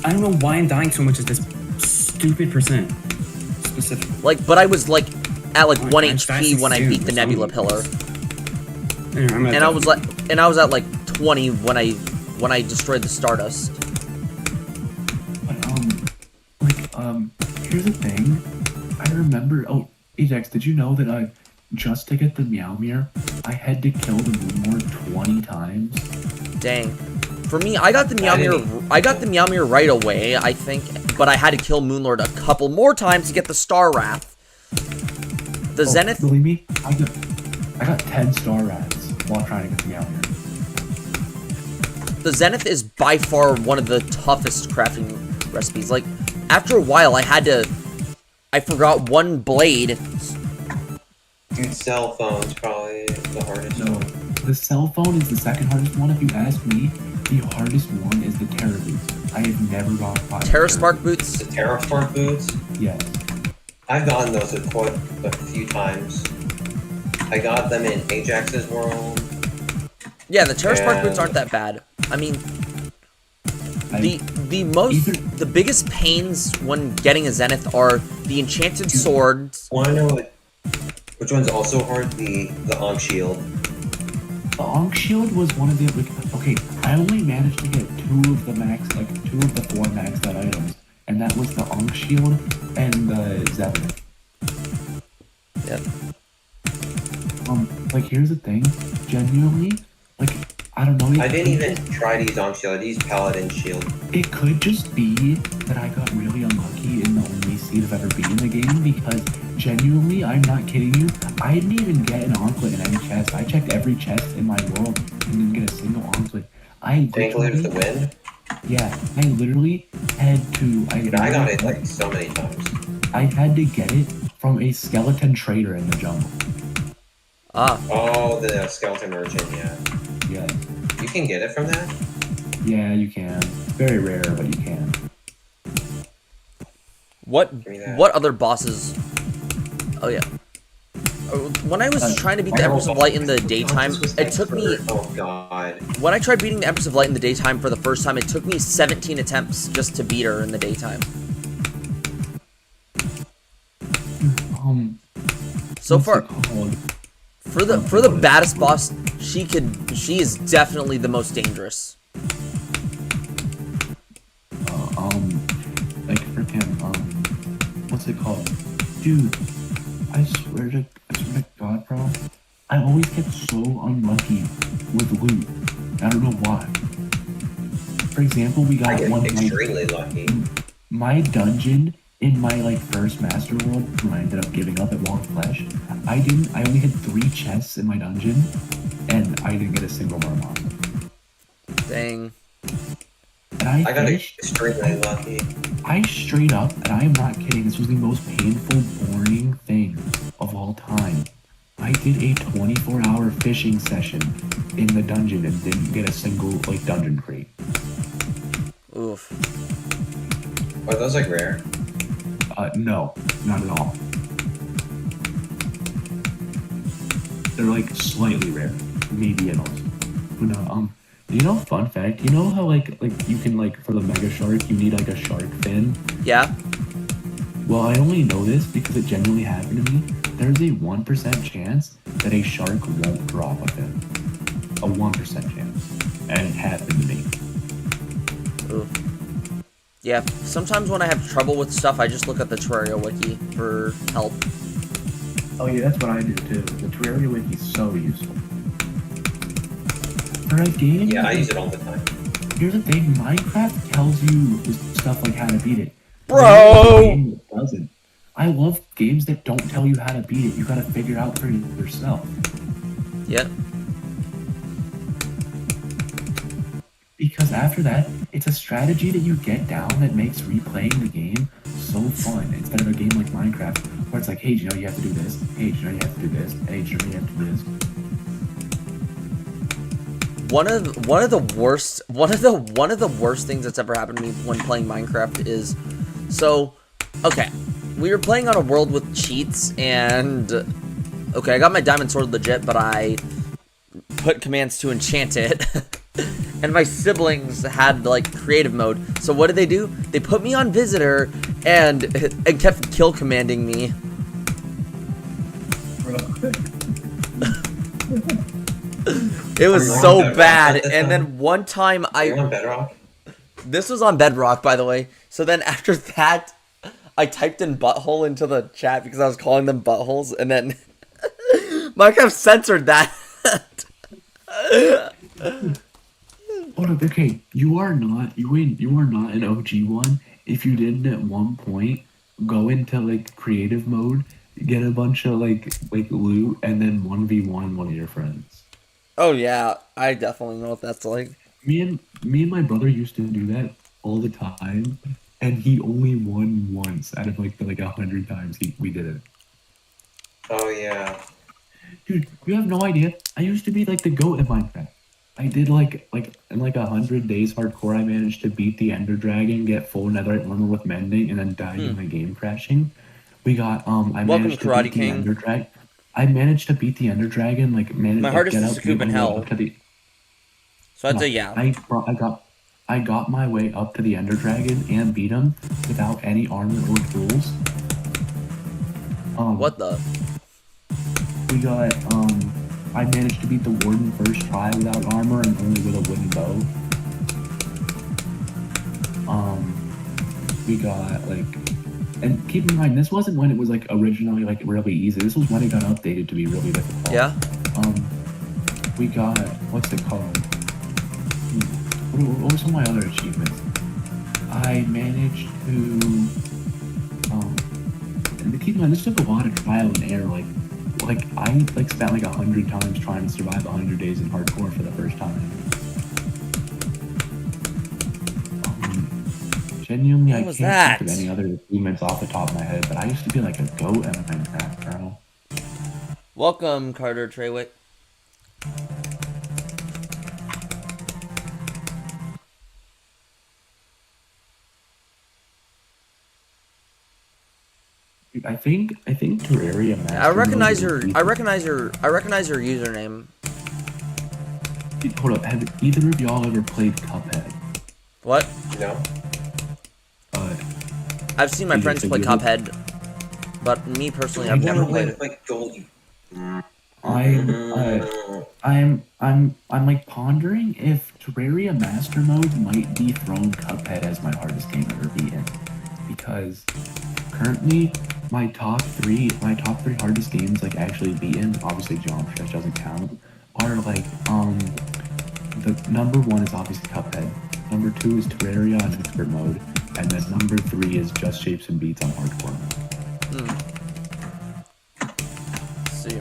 I don't know why I'm dying so much at this stupid percent. Specifically. Like, but I was like at like Oh, 1 I'm HP when I beat the fast Nebula as Pillar, Yeah, I'm at and I the- was at like 20 when I destroyed the Stardust. But here's the thing. I remember. Oh, Ajax, did you know that just to get the Meowmere, I had to kill the Moonlord 20 times? Dang. For me, I got the Meowmere right away, I think, but I had to kill Moonlord a couple more times to get the Star Wrath. The Zenith. Believe me, I got 10 Star Rats while trying to get the Meowmere. The Zenith is by far one of the toughest crafting recipes. Like, after a while, I forgot one blade. Dude, cell phone's probably the hardest No, one. the cell phone is the second hardest one. If you ask me, the hardest one is the Terra Boots. I have never got 5 Terra Spark Boots. The Terraspark boots, Yes. I've gotten those quite a few times. I got them in Ajax's world. Yeah, the Terra Spark Yeah. Boots aren't that bad. I mean, I- the biggest pains when getting a Zenith are the enchanted swords. Want to know which one's also hard? The Ankh Shield. The Ankh Shield was one of the okay. I only managed to get 2 of the 4 maxed out items, and that was the Ankh Shield and the Zenith. Yeah. Like here's the thing, genuinely, like I don't know. I didn't even try to use Ankh Shield. I used Paladin Shield. It could just be that I got really unlucky in the only seed I've ever beat in the game, because genuinely, I'm not kidding you, I didn't even get an Anklet in any chest. I checked every chest in my world and didn't get a single Anklet. Anklet of the Wind. Yeah, I literally had to. I got it like so many times. I had to get it from a skeleton trader in the jungle. Ah, Oh, the Skeleton Merchant, yeah. Yeah, You can get it from that? yeah, you can. It's very rare, but you can. what other bosses? Oh yeah. When I was trying to beat the Empress of Light in the daytime, it took me. Oh god. When I tried beating the Empress of Light in the daytime for the first time, it took me 17 attempts just to beat her in the daytime. So What's far, it called? for the baddest boss, she is definitely the most dangerous. Like freaking what's it called? Dude, I swear to God, bro, I always get so unlucky with loot. I don't know why. For example, we I got get one extremely lucky. my dungeon in my first master world, who I ended up giving up at Wall of Flesh. I only had 3 chests in my dungeon, and I didn't get a single Murmur. Dang. And I got extremely lucky. I straight up, and I am not kidding, this was the most painful, boring thing of all time. I did a 24-hour fishing session in the dungeon and didn't get a single dungeon crate. Oof. Are those rare? No, not at all. They're slightly rare, maybe at all. But no, you know, fun fact, you know how you can for the mega shark you need a shark fin? Yeah. Well, I only know this because it genuinely happened to me. There's a 1% chance that a shark won't drop a fin. A 1% chance. And it happened to me. Oof. Yeah. Sometimes when I have trouble with stuff, I just look at the Terraria wiki for help. Oh yeah, that's what I do too. The Terraria wiki is so useful. For a game, Yeah, I use it all the time. here's the thing, Minecraft tells you stuff like how to beat it. Bro! There's a game that doesn't. I love games that don't tell you how to beat it. You gotta figure it out for yourself. Yeah. Because after that, it's a strategy that you get down that makes replaying the game so fun. Instead of a game like Minecraft, where it's hey, you know you have to do this. Hey, you know you have to do this. Hey, you know you have to do this. One of the worst things that's ever happened to me when playing Minecraft is, so, okay, we were playing on a world with cheats, and okay, I got my diamond sword legit, but I put commands to enchant it, and my siblings had like creative mode. So what did they do? They put me on visitor and kept kill commanding me. It was Are you so on Bedrock bad. at this And time? then one time Are you on Bedrock? this was on Bedrock, by the way. So then after that, I typed in butthole into the chat because I was calling them buttholes, and then Minecraft censored that. Hold up, okay, you are not an OG one. If you didn't at one point go into like creative mode, get a bunch of like loot, and then 1v1 one of your friends. Oh yeah, I definitely know what that's like. Me and my brother used to do that all the time, and he only won once out of like 100 times we did it. Oh yeah. Dude, you have no idea. I used to be like the GOAT in Minecraft. I did like in 100 days hardcore. I managed to beat the Ender Dragon, get full Netherite armor with mending, and then died in my game crashing. We got I Welcome, managed to Karate beat King. the Ender Dragon. I managed to beat the Ender Dragon. Managed My to hardest get is up to Scoop in get Hell. up to the. So I'd No, say yeah. I got my way up to the Ender Dragon and beat him without any armor or tools. What the? We got I managed to beat the Warden first try without armor and only with a wooden bow. We got and keep in mind this wasn't when it was originally really easy. This was when it got updated to be really difficult. Yeah. We got what's it called? What were some of my other achievements? I managed to and keep in mind this took a lot of trial and error. I spent 100 times trying to survive 100 days in hardcore for the first time. Genuinely, I What can't was that? think of any other achievements off the top of my head, but I used to be like a GOAT at Minecraft, bro. Welcome, Carter Treywick. Dude, I think Terraria Master I recognize Mode your I recognize your username. Dude, hold up, have either of y'all ever played Cuphead? What? No. I've seen my Did you friends play figure it? Cuphead, but me personally, I've I've never never played It's it. like gold. I'm pondering if Terraria Master Mode might dethrone Cuphead as my hardest game ever beaten, because currently my top three hardest games actually beaten, obviously Geometry doesn't count, are the number one is obviously Cuphead, number two is Terraria on Expert Mode, and then number three is Just Shapes and Beats on Hardcore Mode. Let's see.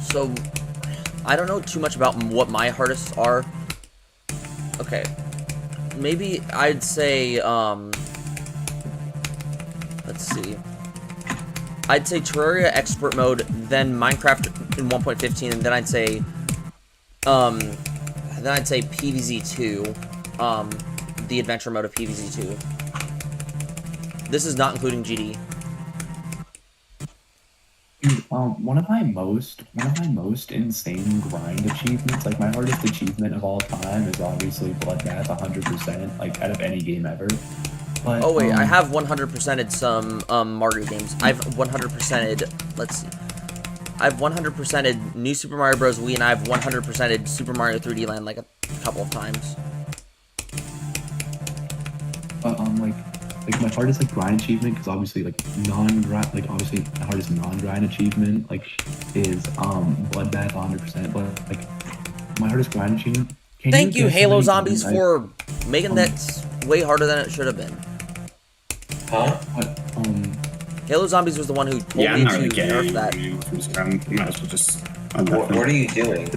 So, I don't know too much about what my hardest are. Okay. Maybe I'd say, let's see. I'd say Terraria Expert Mode, then Minecraft in 1.15, and then I'd say, PvZ2, the adventure mode of PvZ2. This is not including GD. Dude, one of my most insane grind achievements, my hardest achievement of all time, is obviously Bloodbath 100%, out of any game ever. But, Oh wait, I have 100%ed some Mario games. I've 100%ed, let's see. I've 100%ed New Super Mario Bros. Wii, and I've 100%ed Super Mario 3D Land a couple of times. But my hardest grind achievement, because obviously non-grind, obviously the hardest non-grind achievement is Bloodbath 100%. But my hardest grind achievement. Thank you, guess how Halo many Zombies, times for making that way harder than it should have been. Huh? Halo Zombies was the one who told Yeah, me I'm not to really getting nerf that. you from Scrum. You might as well just What are you doing?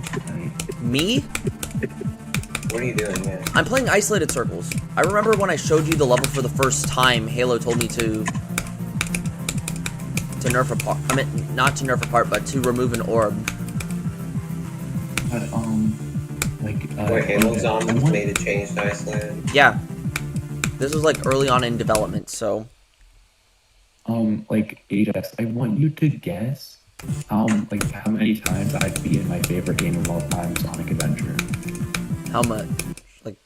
Me? What are you doing? Yeah. I'm playing Isolated Circles. I remember when I showed you the level for the first time, Halo told me to nerf a part. I mean, not to nerf a part, but to remove an orb. But Wait, Halo okay, Zombies I want- made a change to Iceland? Yeah. This was early on in development, so. HS, I want you to guess how many times I've beaten my favorite game of all time, Sonic Adventure. How much? Like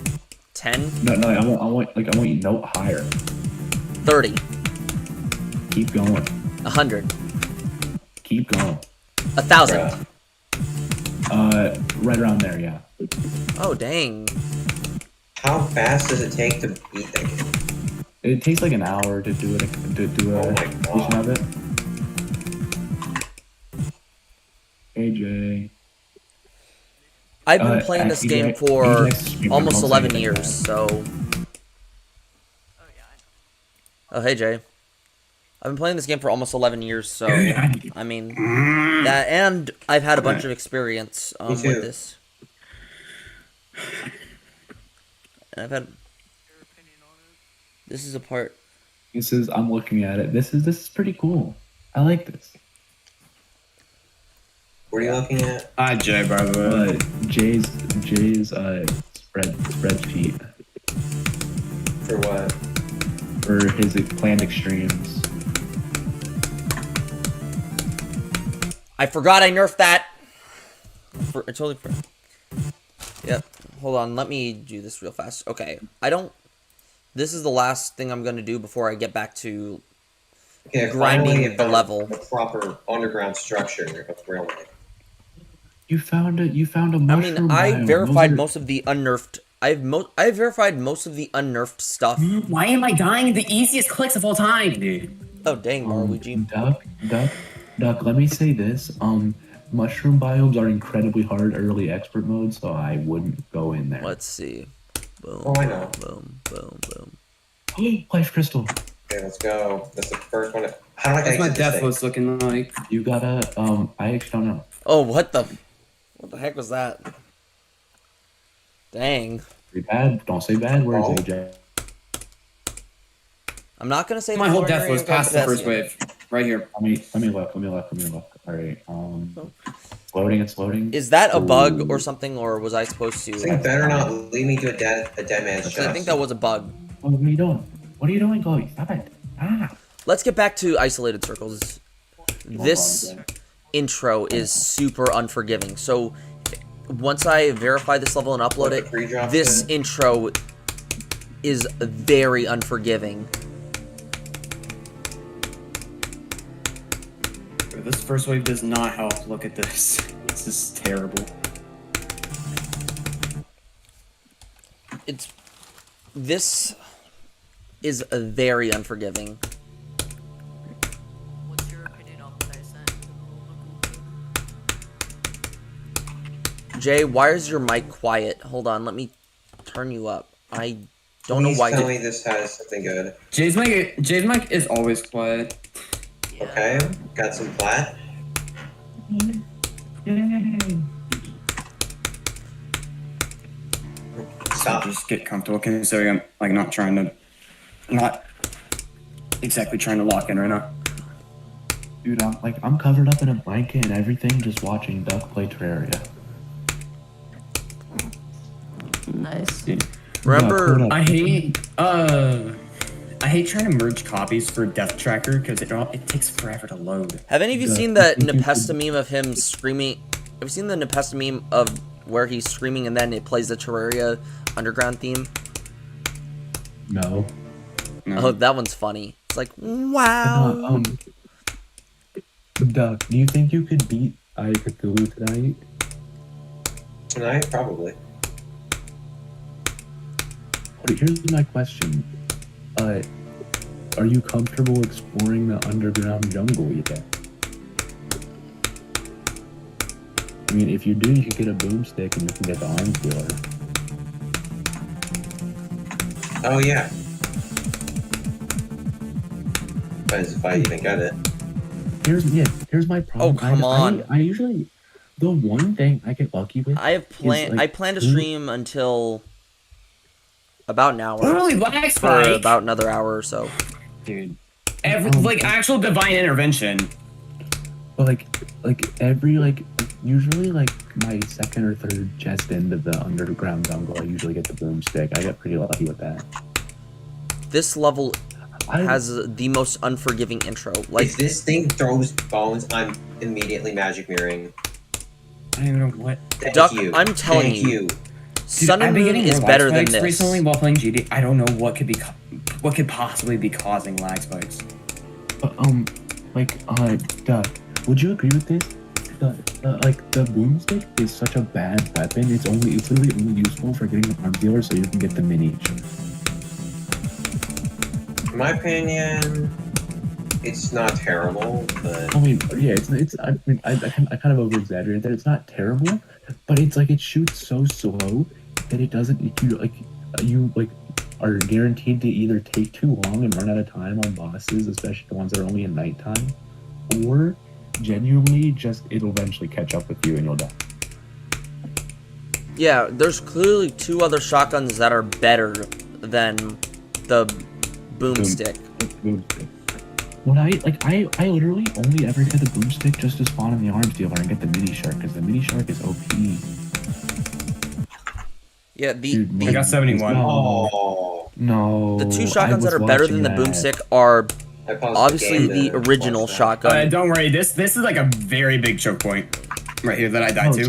10? No, I want you to note higher. 30? Keep going. 100? Keep going. 1,000? Right around there, yeah. Oh, dang. How fast does it take to beat that game? It takes like an hour to do it. To do a Oh my completion God. of it. AJ. I've been playing this game for almost 11 years, so... Oh, hey, Jay. I've been playing this game for almost 11 years, so... I mean... that, and I've had a bunch of experience Me with too. this. And I've had... This is a part... I'm looking at it. This is pretty cool. I like this. What are you looking at? Hi, Jay, by the way. Jay's spreadsheet For what? for his planned extremes. I forgot I nerfed that! I totally forgot. Yep. Hold on, let me do this real fast. Okay, this is the last thing I'm gonna do before I get back to Okay, grinding finally the found level. The proper underground structure of railway. You found a I mushroom. mean, I biome. verified Those are- most of the unnerfed. I've verified most of the unnerfed stuff. Why am I dying the easiest clicks of all time, dude? Oh dang, Waluigi. Duck. Let me say this. Mushroom biomes are incredibly hard early expert mode, so I wouldn't go in there. Let's see. Boom. Oh, I know. Boom. Boom. Boom. Life crystal. Okay, let's go. That's the first one. How do I What's my exit this death thing? list looking like? You gotta. I actually don't know. Oh, what the heck was that? Dang. Pretty bad. Don't say bad words, Oh. AJ. I'm not gonna say My the whole Florida death was Area past the first Potassium. wave. Right here. Let me look. All right. It's loading. Is that a bug or something, or was I supposed This thing to? better not lead me to a dead man's Actually, I chest. think that was a bug. Oh, what are you doing? What are you doing, Chloe? Stop it. Ah. Let's get back to isolated circles. This intro is super unforgiving. So once I verify this level and upload What, the free drop it, this thing? intro is very unforgiving. This first wave does not help. Look at this. This is terrible. This is very unforgiving. What's your opinion on what I said? Jay, why is your mic quiet? Hold on, let me turn you up. I don't know Please why. tell me this has something good. Jay's mic is always quiet. Yeah. Okay, got some plat. Stop. Just get comfortable considering I'm like not exactly trying to lock in right now. Dude, I'm covered up in a blanket and everything, just watching Duck play Terraria. Nice. Remember, Duck, I hate trying to merge copies for Death Tracker because it takes forever to load. have any of you Yeah, seen the I think you Nepesta meme of him screaming? Have you seen the Nepesta meme of where he's screaming and then it plays the Terraria underground theme? No. No. Oh, that one's funny. It's like, wow. Duck, do you think you could beat I Cthulhu tonight? Tonight, probably. But here's my question. Are you comfortable exploring the underground jungle yet? I mean, if you do, you can get a boomstick and you can get the arm killer. Oh yeah. Depends if I even got it. Here's my problem. Oh, come on. I usually, the one thing I get lucky with. I like, plan to stream until about an hour. Holy lag For spike, about another hour or so. dude. Like actual divine intervention. But usually my second or third chest end of the underground jungle, I usually get the boomstick. I get pretty lucky with that. This level has the most unforgiving intro. Like, If this thing throws bones, I'm immediately magic mirroring. I don't even know what. Thank Duck, you. I'm telling Thank you, you. Sun I've and been Moon getting is more better lag than spikes this. recently while playing GD. I don't know what could possibly be causing lag spikes. Duck, would you agree with this? Like the boomstick is such a bad weapon. It's literally only useful for getting the arm dealer so you can get the miniature. In my opinion, it's not terrible, but I mean, yeah, I kind of over exaggerate that. It's not terrible, but it's like it shoots so slow that it doesn't. You are guaranteed to either take too long and run out of time on bosses, especially the ones that are only in nighttime, or genuinely just it'll eventually catch up with you and you'll die. Yeah, there's clearly two other shotguns that are better than the boomstick. Boomstick. When I literally only ever get the boomstick just to spawn in the arms dealer and get the mini shark because the mini shark is OP. Yeah, Dude, I got 71. oh, No. the two I shotguns that was are better than the watching that. boomstick are I paused obviously game the to original watch that. shotgun Don't worry, this is like a very big choke point right here that I died Oh, to.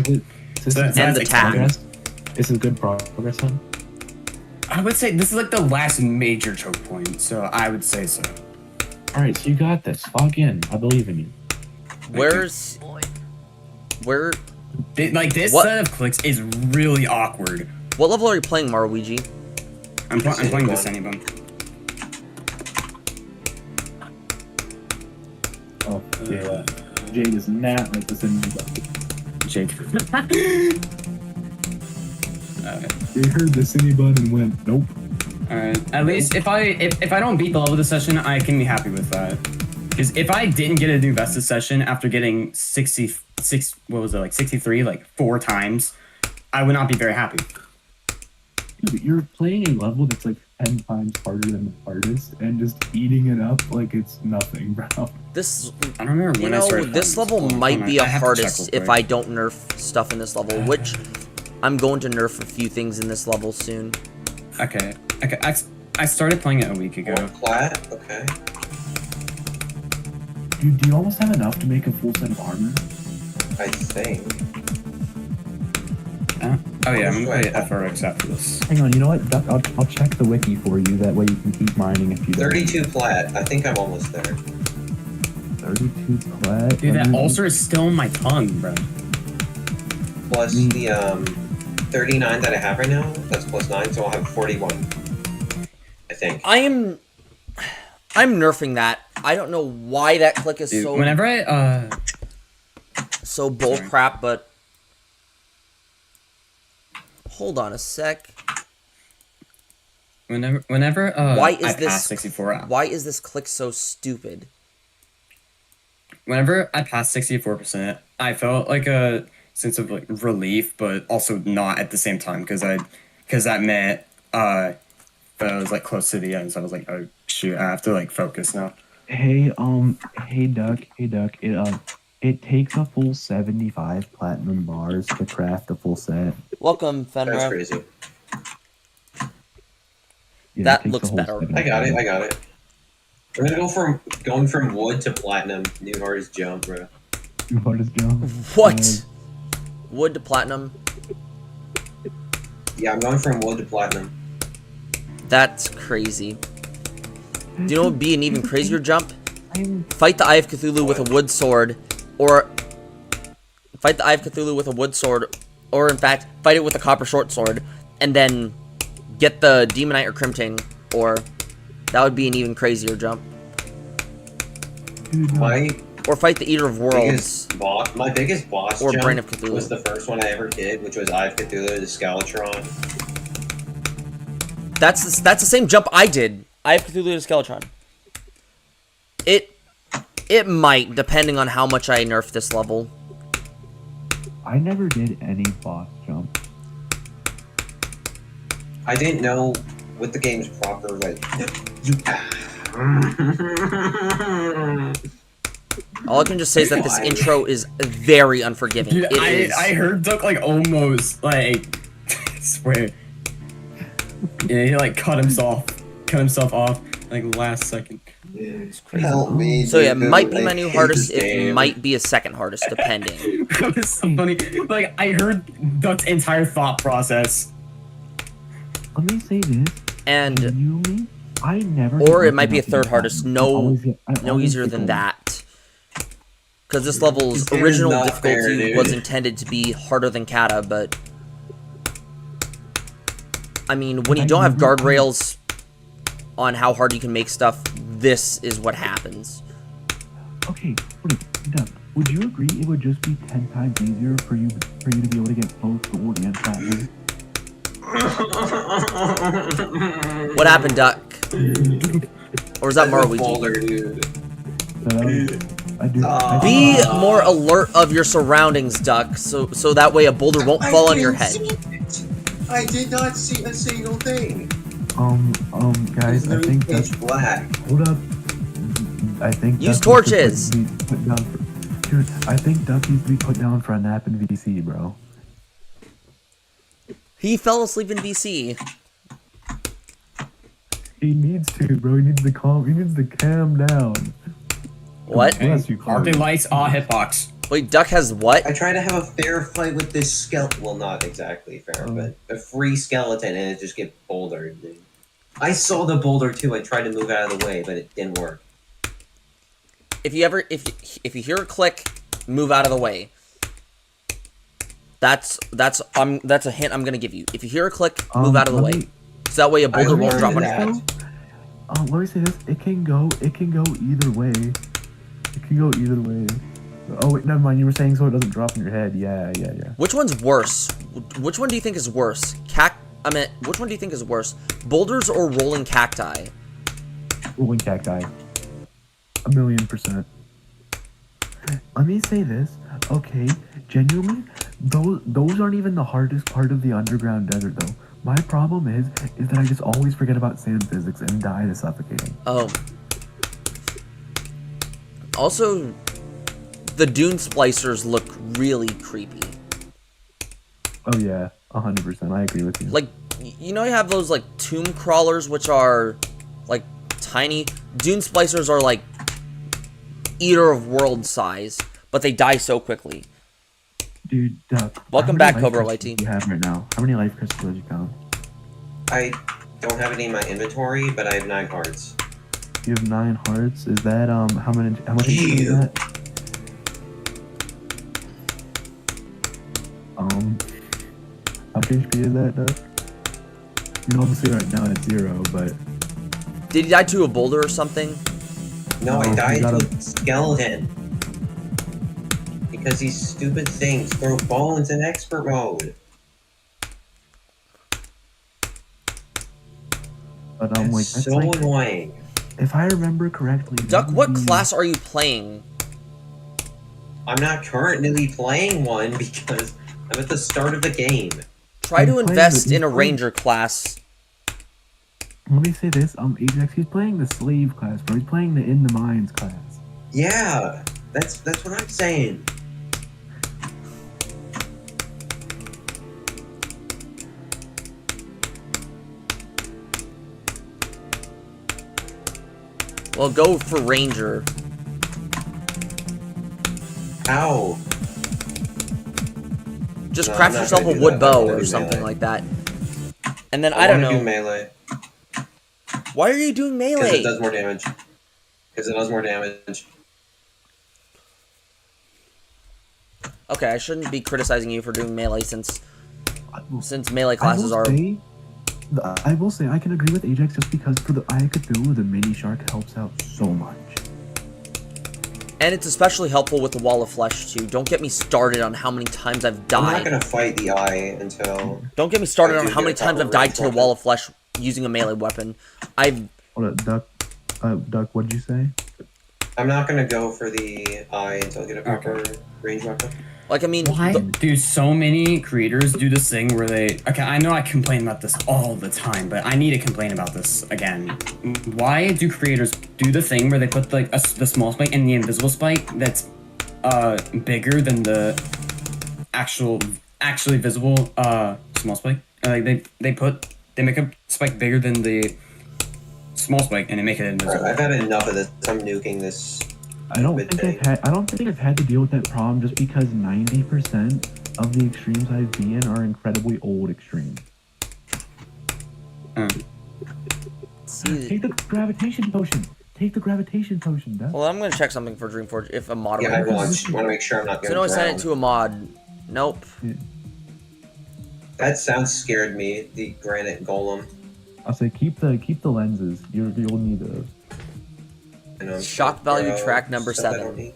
this So is and the good tag. progress. This is good progress, son. I would say this is like the last major choke point, so I would say so. All right, so you got this. Log in. I believe in you. where's Boy. where Like this What? set of clicks is really awkward. what level are you playing, Maruigi? I'm playing the Sunny Sunny Bun. Oh, yeah. Jade is not like this in Jake. They heard the cine bun and went, nope. Alright. At least if I don't beat the level this session, I can be happy with that. Because if I didn't get a new Vestas session after getting 66, what was it, like 63, like 4 times, I would not be very happy. Dude, you're playing a level that's like 10 times harder than the hardest and just eating it up like it's nothing, bro. This, I don't remember you when I know, started this playing level Hold on, might be I a have to check hardest real if quick. I don't nerf stuff in this level, which I'm going to nerf a few things in this level soon. Okay. I started playing it a week ago. One plat, okay. Dude, do you almost have enough to make a full set of armor? I think. Oh yeah, I'm gonna play FRX after this. Hang on, you know what? Duck, I'll check the wiki for you. That way you can keep mining if you don't. 32 plat. I think I'm almost there. 32 plat. Dude, that ulcer is still in my tongue, bro. Plus the 39 that I have right now. That's plus 9, so I'll have 41. I think. I'm nerfing that. I don't know why that click is Dude, so whenever I so bull Sorry. crap, but hold on a sec. whenever Why is I this pass 64 out. Why is this click so stupid? Whenever I passed 64%, I felt like a sense of like relief, but also not at the same time because that meant that I was like close to the end, so I was like, oh shoot, I have to like focus now. Hey Duck. It takes a full 75 platinum bars to craft a full set. Welcome, That's Fenrir. crazy. Yeah, That it takes a looks whole better. 75. I got it. I'm gonna go going from wood to platinum. New hardest jump, bro. What is going? What? Wood to platinum? Yeah, I'm going from wood to platinum. That's crazy. Do you know what would be an even crazier jump? Fight the Eye of Cthulhu with a wood sword, or fight the Eye of Cthulhu with a wood sword, or in fact, fight it with a copper short sword, and then get the Demonite or Crimtane, or that would be an even crazier jump. Dude, no. My Or fight the Eater of Worlds. biggest boss Or jump Brain of Cthulhu. was the first one I ever did, which was Eye of Cthulhu, the Skeletron. That's the same jump I did. Eye of Cthulhu to Skeletron. It might, depending on how much I nerf this level. I never did any boss jump. I didn't know what the game's proper like. All I can just say is that this intro is very unforgiving. Dude, It is. I heard Duck like almost like I swear. Yeah, he like cut himself off. like last second. It's crazy. Help me. So yeah, it dude, might be I my new hate hardest. this It game. might be a second hardest, depending. It was so funny. Like I heard Duck's entire thought process. Let me say this. And Genuinely, I never. or get it might be a lucky third enough hardest. to No, always I no always easier get than gold. that. Because this level's This game is original not difficulty fair, dude. was intended to be harder than Kata, but I mean, when you don't have guardrails on how hard you can make stuff, this is what happens. Okay, wait, Doug, would you agree it would just be 10 times easier for you to be able to get both gold and platinum? What happened, Duck? Or is that That's a Maruigi? boulder, dude. I do. Be more alert of your surroundings, Duck, so that way a boulder won't fall on your head. I did not see a single thing. Guys, I think it's that's. black. Hold up. I think Use Duck needs to torches. be put down for, dude, I think Duck needs to be put down for a nap in VC, bro. He fell asleep in VC. He needs to, bro. He needs to calm. He needs to calm down. What? Bless you, Arcade Chloe. lights, hitbox. Wait, Duck has what? I tried to have a fair fight with this skeleton. Well, not exactly fair, but a free skeleton, and it just get bouldered. Dude. I saw the boulder too. I tried to move out of the way, but it didn't work. If you hear a click, move out of the way. That's a hint I'm gonna give you. If you hear a click, move out of the let way. me- So that way a boulder won't learned drop on your that. head. Let me say this. It can go either way. It can go either way. Oh wait, never mind. You were saying so it doesn't drop on your head. Yeah. Which one's worse? Which one do you think is worse? Which one do you think is worse? Boulders or rolling cacti? Rolling cacti. 1,000,000%. Let me say this. Okay, genuinely, those aren't even the hardest part of the underground desert though. My problem is that I just always forget about sand physics and die to suffocating. Oh. Also, the dune splicers look really creepy. Oh yeah, 100%. I agree with you. Like, you know, you have those like tomb crawlers, which are like tiny. Dune splicers are like Eater of World size, but they die so quickly. Dude, Duck. Welcome how back, many life Cobra crystals YT. do you have right now? How many life crystals have you found? I don't have any in my inventory, but I have 9 hearts. You have 9 hearts. Is that how much HP is Ew. that? How much HP is that, Duck? You know, obviously right now it's 0, but Did he die to a boulder or something? No, No, I you died gotta- to a skeleton. Because these stupid things throw bones in expert mode. like That's that's so like, annoying. if I remember correctly. Duck, that what would be- class are you playing? I'm not currently playing one because I'm at the start of the game. Try to I'm playing invest the- in a ranger class. Let me say this. Ajax, he's playing the slave class, bro. He's playing the in the mines class. Yeah, that's what I'm saying. Well, go for ranger. Ow. Just No, craft I'm not yourself gonna a do wood that. I'm bow gonna or do something melee. like that. And then I don't wanna do know. melee Why are you doing because melee? it does more damage. Because it does more damage. Okay, I shouldn't be criticizing you for doing melee since I melee classes are. I will say I can agree with Ajax just because for the Ayakathoo, the mini shark helps out so much. And it's especially helpful with the wall of flesh too. Don't get me started on how many times I've I'm not died. gonna fight the eye until Don't get me started I on do how get many a times proper I've died to the range wall of flesh using a melee weapon. I've Hold up, Duck. Duck, what did you say? I'm not gonna go for the eye until I get a proper range weapon. like I mean Why the- do so many creators do this thing where they... Okay, I know I complain about this all the time, but I need to complain about this again. Why do creators do the thing where they put like the small spike and the invisible spike that's bigger than the actually visible small spike? Like they make a spike bigger than the small spike and then make it invisible. I've had enough of this. I'm nuking this. I don't Good think I've had to deal with that problem just because 90% of the extremes I've been in are incredibly old extremes. See, Take the gravitation potion. Take the gravitation potion, Dad. well, I'm gonna check something for Dreamforge if a mod. Yeah, I will- want to make sure I'm not So going no, I to sent drown. it to a mod. Nope. That sound scared me. The granite golem. I'll say keep the lenses. You'll need those. Shock value track number stuff I 7. don't need.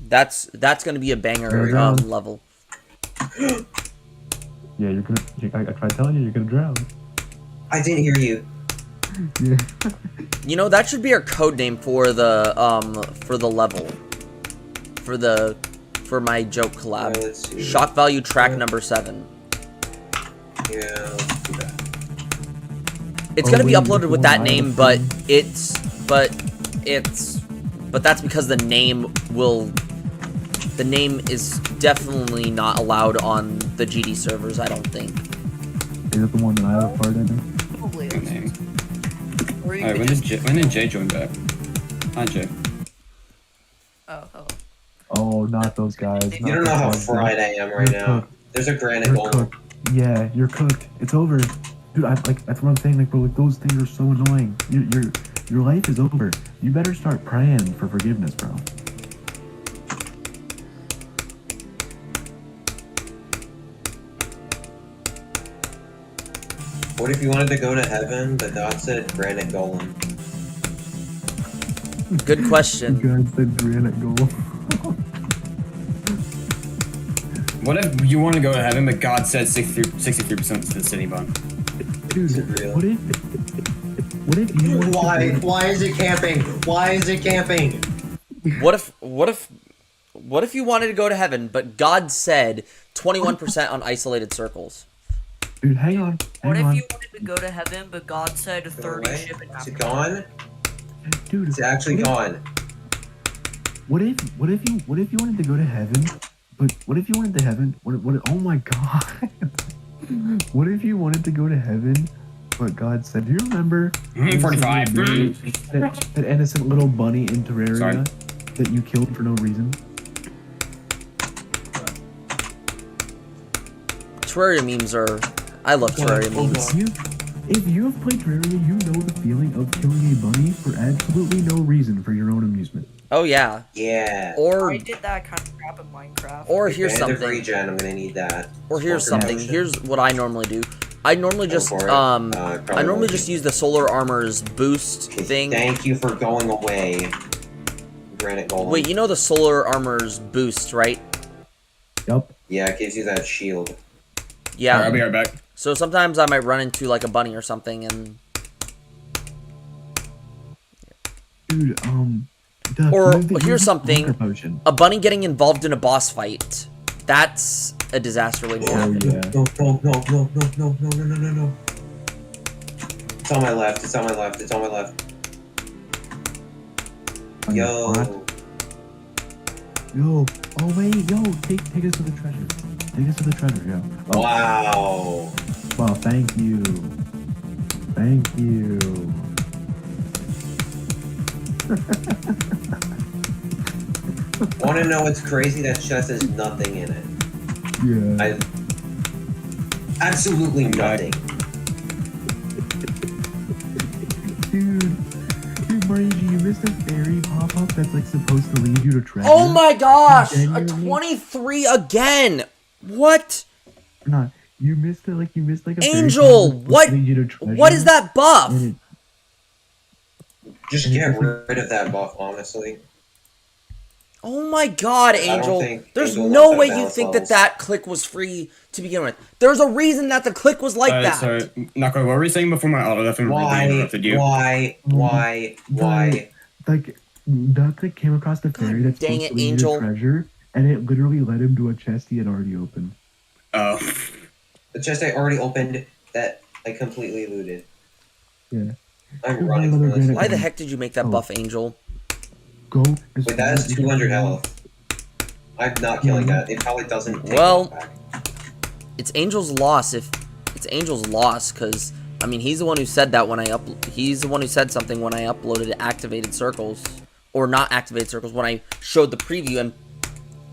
That's gonna be a banger There we go. level. Yeah, you're gonna. I tried telling you, you're gonna drown. I didn't hear you. Yeah. You know, that should be our code name for the level. For my joke collab. Yeah, let's see. Shock value track number 7. Yeah, let's do that. It's Oh, gonna be wait, uploaded this with one that I name, have but seen. that's because the name is definitely not allowed on the GD servers, I don't think. Is it the one that I have a part in? Probably Good is. name. Or you Alright, could just... when did Jay join back? Hi, Jay. Oh, hello. Oh, not those guys. You don't know how fried I am right You're now. cooked. There's a granite You're golem. cooked. Yeah, you're cooked. It's over, dude. That's what I'm saying. Like, bro, like, those things are so annoying. Your life is over. You better start praying for forgiveness, bro. What if you wanted to go to heaven, but God said granite golem? Good You question. guys said granite goal. What if you want to go to heaven, but God said 63% to the city bun? Dude, Is it real? what if you wanted to Why? go- Why is it camping? Why is it camping? What if you wanted to go to heaven, but God said 21% on isolated circles? Dude, hang on. What Hang if on. you wanted to go to heaven, but God said Go 30 away? ship in Is Africa? it gone? Dude, It's actually what if- gone. What if you wanted to go to heaven? But what if you wanted to heaven? Oh my god! What if you wanted to go to heaven? But God said, do you remember 45. that innocent little bunny in Terraria Sorry. that you killed for no reason? Terraria memes are... I love Terraria Oh, memes. If you have played Terraria, you know the feeling of killing a bunny for absolutely no reason for your own amusement. Oh yeah. Yeah. Or I did that kind of crap in Minecraft. here's Band of something. regen, I'm gonna need that. Or here's Smoker something. potion. Here's what I normally do. I normally just for it. I Probably normally won't just be. use the solar armor's boost Okay, thing. Thank you for going away. Granite golem. Wait, you know the solar armor's boost, right? Yup. Yeah, it gives you that shield. Yeah. Alright, I'll be right back. So sometimes I might run into like a bunny or something, and Dude, Duck, Or, use the- here's use the something. smoker Potion. a bunny getting involved in a boss fight. That's a disaster waiting to Oh, happen. yeah. No. It's on my left. It's on my left. It's on my left. On your Yo. spot. Yo. Oh wait, yo, take us to the treasure. Take us to the treasure, yo. Oh, Wow. wow, thank you. Thank you. Want to know what's crazy? That chest has nothing in it. Yeah. Absolutely back. nothing. Dude, Margie, you missed a fairy pop-up that's like supposed to lead you to treasure. Oh my gosh! A Genuinely? 23 again! What? Nah, you missed like a fairy Angel! pop-up that's supposed What? to lead you to treasure, What is that buff? and it- Just get rid of that buff, honestly. Oh my god, don't Angel. think There's Angel no wants way that you balance think levels. that click was free to begin with. There's a reason that the click was like that. So, Nako, what were you saying before my auto left and Why? interrupted you? Why? Like Duck like came across the fairy that's dang supposed it, to lead you Angel. to treasure, and it literally led him to a chest he had already opened. Oh. The chest I already opened that I completely looted. Yeah. I'm Why running from another this. granite Why the heck did you make that Oh. buff, Angel? Go. Wait, that has 200 health. I'm not killing that. It probably doesn't take Well, health back. It's Angel's loss if... It's Angel's loss, because I mean, he's the one who said that when he's the one who said something when I uploaded activated circles. Or not activated circles, when I showed the preview and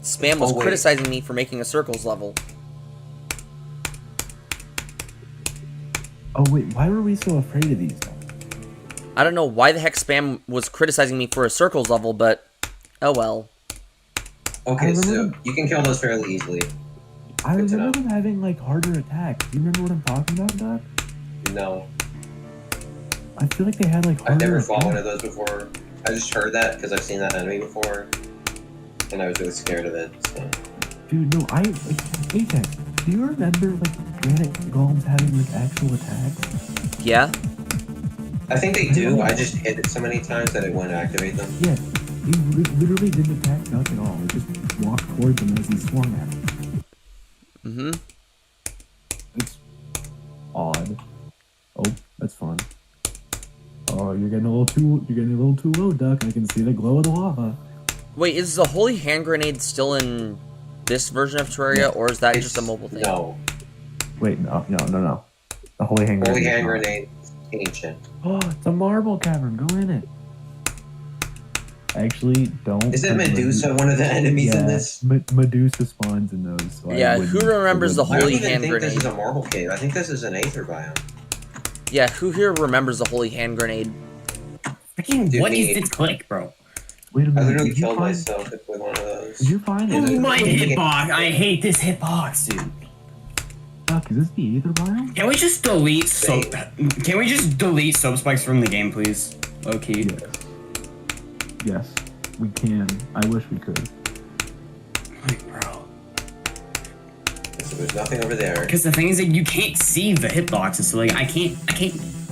Spam was criticizing me for making a circles level. Oh wait, why were we so afraid of these? I don't know why the heck Spam was criticizing me for a circles level, but oh well. Okay, so you can kill those fairly easily. I remember them having like harder attacks. Do you remember what I'm talking about, Doc? No. I feel like they had like harder I've never fought attacks. one of those before. I just heard that because I've seen that enemy before, and I was really scared of it. So. Dude, no, Apex, do you remember like granite golems having like actual attacks? Yeah? I think they do. I just hit it so many times that it wouldn't activate them. Yeah, he literally didn't attack Duck at all. He just walked towards them as he swung at him. Mm-hmm. It's odd. Oh, that's fun. Oh, you're getting a little too low, Duck. I can see the glow of the lava. Wait, is the holy hand grenade still in this version of Terraria, or is that just a mobile thing? No. Wait, no. The holy hand grenade. Holy hand grenade is ancient. Oh, it's a marble cavern. Go in it. Actually, don't. Is it Medusa one of the enemies in this? Medusa spawns in those. So Yeah, who remembers the I don't holy even hand think grenade? this is a marble cave. I think this is an aether biome. Yeah, who here remembers the holy hand grenade? Freaking, Dude, what me. is this click, bro? Wait a I minute. literally did you killed find- myself with one of those. Did you find it? Oh, my it- hitbox! I hate this hitbox, dude. Duck, is this the Aether biome? Can we just delete soap spikes from the game, please? Okay. Yes, we can. I wish we could. Like, bro. So there's nothing over there. Because the thing is that you can't see the hitboxes, so like I can't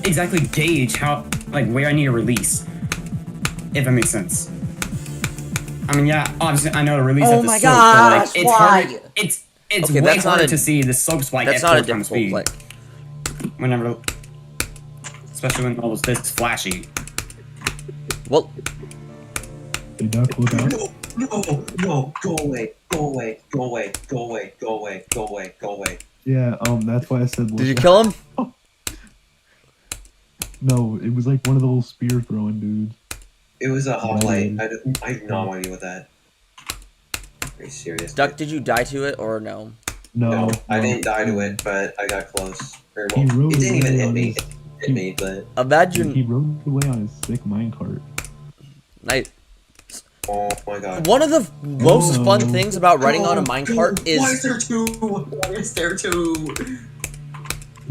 exactly gauge how where I need to release. If that makes sense. I mean, yeah, obviously I know to release Oh at the my slope, but like, gosh, it's why? hard. It's Okay, way that's not harder a- to see the slope spike That's at not a 4 times difficult speed. play. Whenever, especially when all this flashy. Well, Hey, Duck, look out. No, go away, go away, go away, go away, go away, go away, go away. Yeah, that's why I said. did you kill him? No, it was like one of the little spear throwing dudes. It was a hoplite. I have no idea what that. Are you serious? Duck, did you die to it or no? No, I no. didn't die to it, but I got close. Or, He well, rode it didn't even away hit on me. his- It hit me, but He Imagine, rode away on his sick minecart. oh my god. one of the most Oh. fun things about riding on a minecart Why is is there two? Why is there two?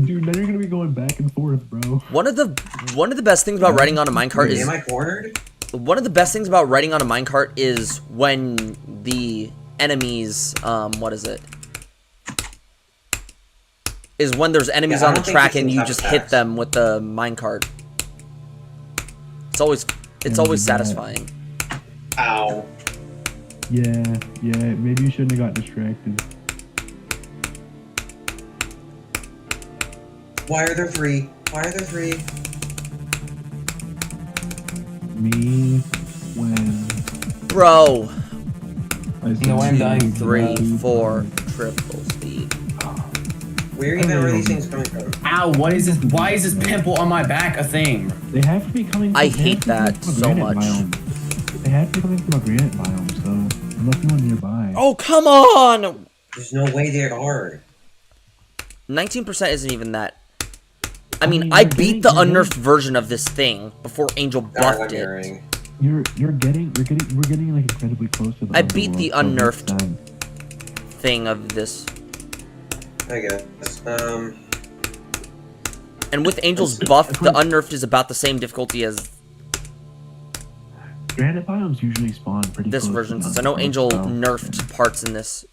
Dude, now you're gonna be going back and forth, bro. one of the best things about riding on a minecart Wait, is am I cornered? one of the best things about riding on a minecart is when the enemies, what is it? Is when there's enemies Yeah, I on the don't think track these and things you have just attacks. hit them with the minecart. It's always Yeah. satisfying. Ow. Yeah, maybe you shouldn't have got distracted. Why are there three? Why are there three? Me, when Bro, I said No, I'm dying. 3, two, 4, triple speed. Where even are these things coming from? Ow! What is this? Why is this pimple on my back a thing? They have to be coming. I they have hate to be coming that from a so granite much. biome. They have to be coming from a granite biome, so unless you want nearby. Oh, come on! There's no way there are. 19% isn't even that. I I mean, mean, I you're beat getting- the you're getting- unnerfed version of this thing before Angel God, I'm buffed it. hearing. We're getting like incredibly close to the. I beat the overworld, so it makes unnerfed. sense. Thing of this. I guess. And with Angel's buff, the unnerfed is about the same difficulty as Granite biomes usually spawn pretty. this close to version, the since I know unnerfed, Angel so- nerfed parts in this.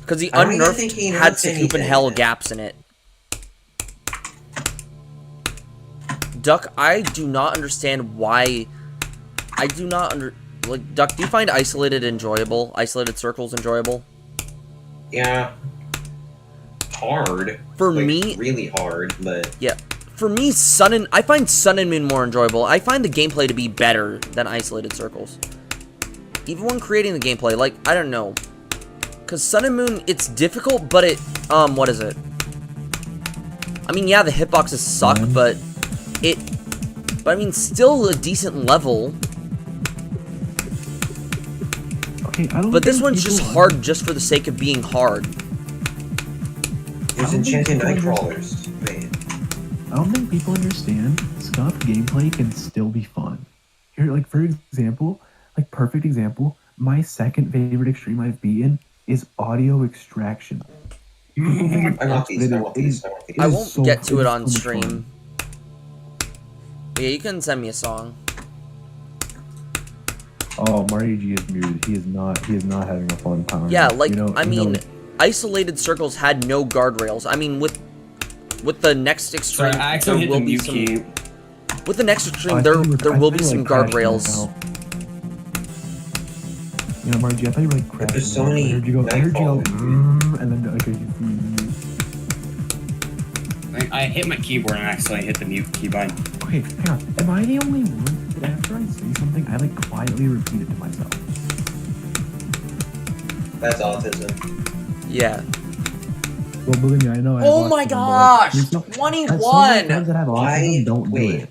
Because the I don't even think unnerfed he had nerfed Sakup and anything. Hell gaps in it. Duck, I do not understand why. I do not like, Duck, do you find isolated enjoyable? Isolated circles enjoyable? Yeah. Hard. For Like, me, really hard, but yeah. For me, I find Sun and Moon more enjoyable. I find the gameplay to be better than isolated circles. Even when creating the gameplay, like, I don't know. Because Sun and Moon, it's difficult, but it, what is it? I mean, yeah, the hitboxes suck, but I mean, still a decent level. Okay, I don't But this think one's just people- hard just for the sake of being hard. There's I don't think enchanted people night crawlers. Wait. I don't think people understand scuffed gameplay can still be fun. Here, like for example, like perfect example, my second favorite extreme I've beaten is audio extraction. I want these. I want these. I want these. I is won't so- get to it it is on so much stream. fun. But yeah, you can send me a song. Oh, Mario G is muted. He is not having a fun time. Yeah, like, You know- I you know- mean, Isolated Circles had no guardrails. I mean, with the next extreme, Sorry, I actually hit there the will be mute some. key. With the next I extreme, there thought you were- there I will thought be you some were, like, crashing guardrails. out. You know, Mario G, I thought you were like crashing. there's so out. many I heard you go, nightfalls. and then okay, I hit my keyboard and accidentally hit the mute key button. okay, hang on. Am I the only one that after I say something, I like quietly repeat it to myself? That's autism. Yeah. Well, believe me, I know. I have Oh my autism, but, like, gosh! there's no- some of my 21! friends that have autism Why? don't do Wait. it.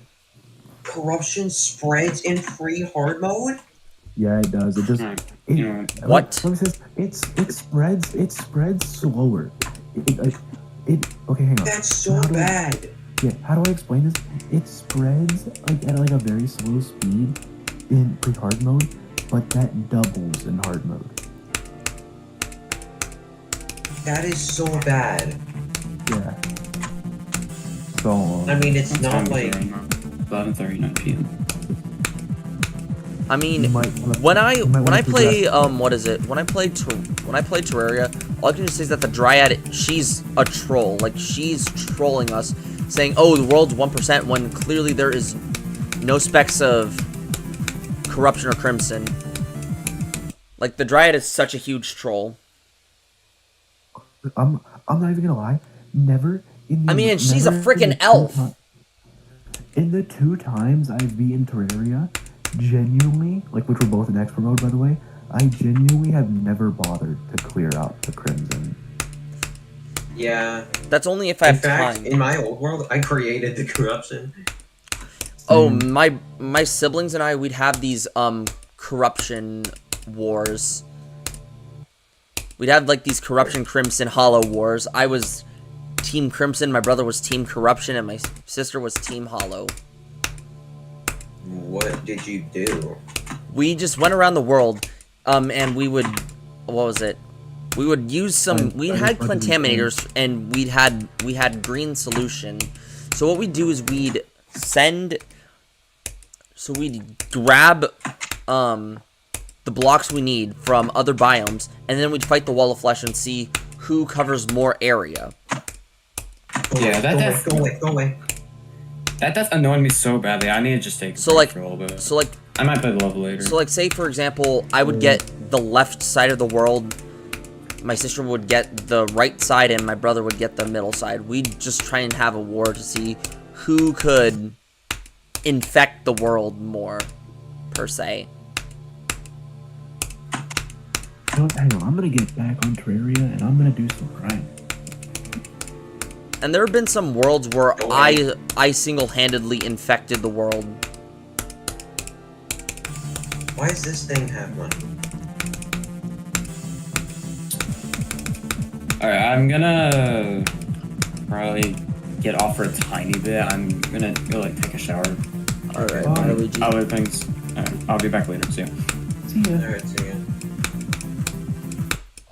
Corruption spreads in free hard mode? Yeah, it does. It just Alright, it, you know, What? Let me say this. It spreads slower. Okay, hang on. That's so How do I- bad. Yeah, how do I explain this? It spreads like at like a very slow speed in pre-hard mode, but that doubles in hard mode. That is so bad. Yeah. So I mean, it's what not time is like. it right now? 11:39 p.m. I mean, you might wanna- when I you might wanna play progress. what is it? When I play Terraria, all I can just say is that the Dryad, she's a troll. Like, she's trolling us, saying, "Oh, the world's 1%," when clearly there is no specks of corruption or crimson. Like, the Dryad is such a huge troll. I'm not even gonna lie. Never in the I mean, she's a never in freaking the two elf. In the 2 times I've beaten Terraria, genuinely, like which were both in expert mode by the way, I genuinely have never bothered to clear out the crimson. Yeah. That's only if I In have fact, time. in my old world, I created the corruption. Oh, Same. my siblings and I, we'd have these corruption wars. We'd have like these corruption crimson hollow wars. I was team crimson, my brother was team corruption, and my sister was team hollow. What did you do? We just went around the world, and we would, what was it? We would use some. We had contaminators, and we had green solution. So what we'd do is we'd send. So we'd grab, the blocks we need from other biomes, and then we'd fight the wall of flesh and see who covers more area. Yeah, that's Go away, go away. that's annoying me so badly. I need to just take a So, break like- for a little bit. So like, I might play the level later. So, like, say, for example, I would get the left side of the world, my sister would get the right side, and my brother would get the middle side. We'd just try and have a war to see who could infect the world more, per se. Hang on, I'm gonna get back on Terraria and I'm gonna do some crime. And there have been some worlds where I single-handedly infected the world. Why does this thing have money? Alright, I'm gonna probably get off for a tiny bit. I'm gonna go like take a shower. Alright, Bye. Luigi. Other things. I'll be back later. See ya. See ya. Alright, see ya.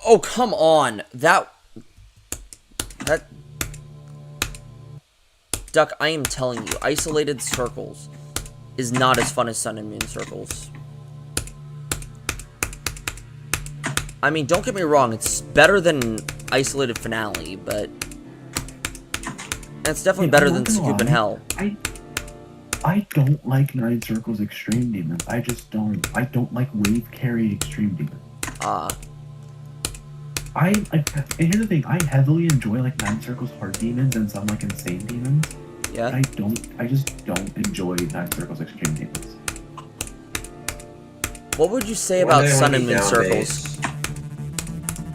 Oh, come on! That... Duck, I am telling you, Isolated Circles is not as fun as Sun and Moon Circles. I mean, don't get me wrong, it's better than Isolated Finale, but... And it's definitely Hey, better I'm than not gonna Scoop and lie. Hell. I don't like 9 Circles Extreme Demons. I just don't. I don't like Wave Carry Extreme Demons. And here's the thing, I heavily enjoy like 9 Circles Hard Demons and some like Insane Demons. Yeah? I just don't enjoy 9 Circles Extreme Demons. What would you say One about day I Sun wanna and be Moon down Circles? base.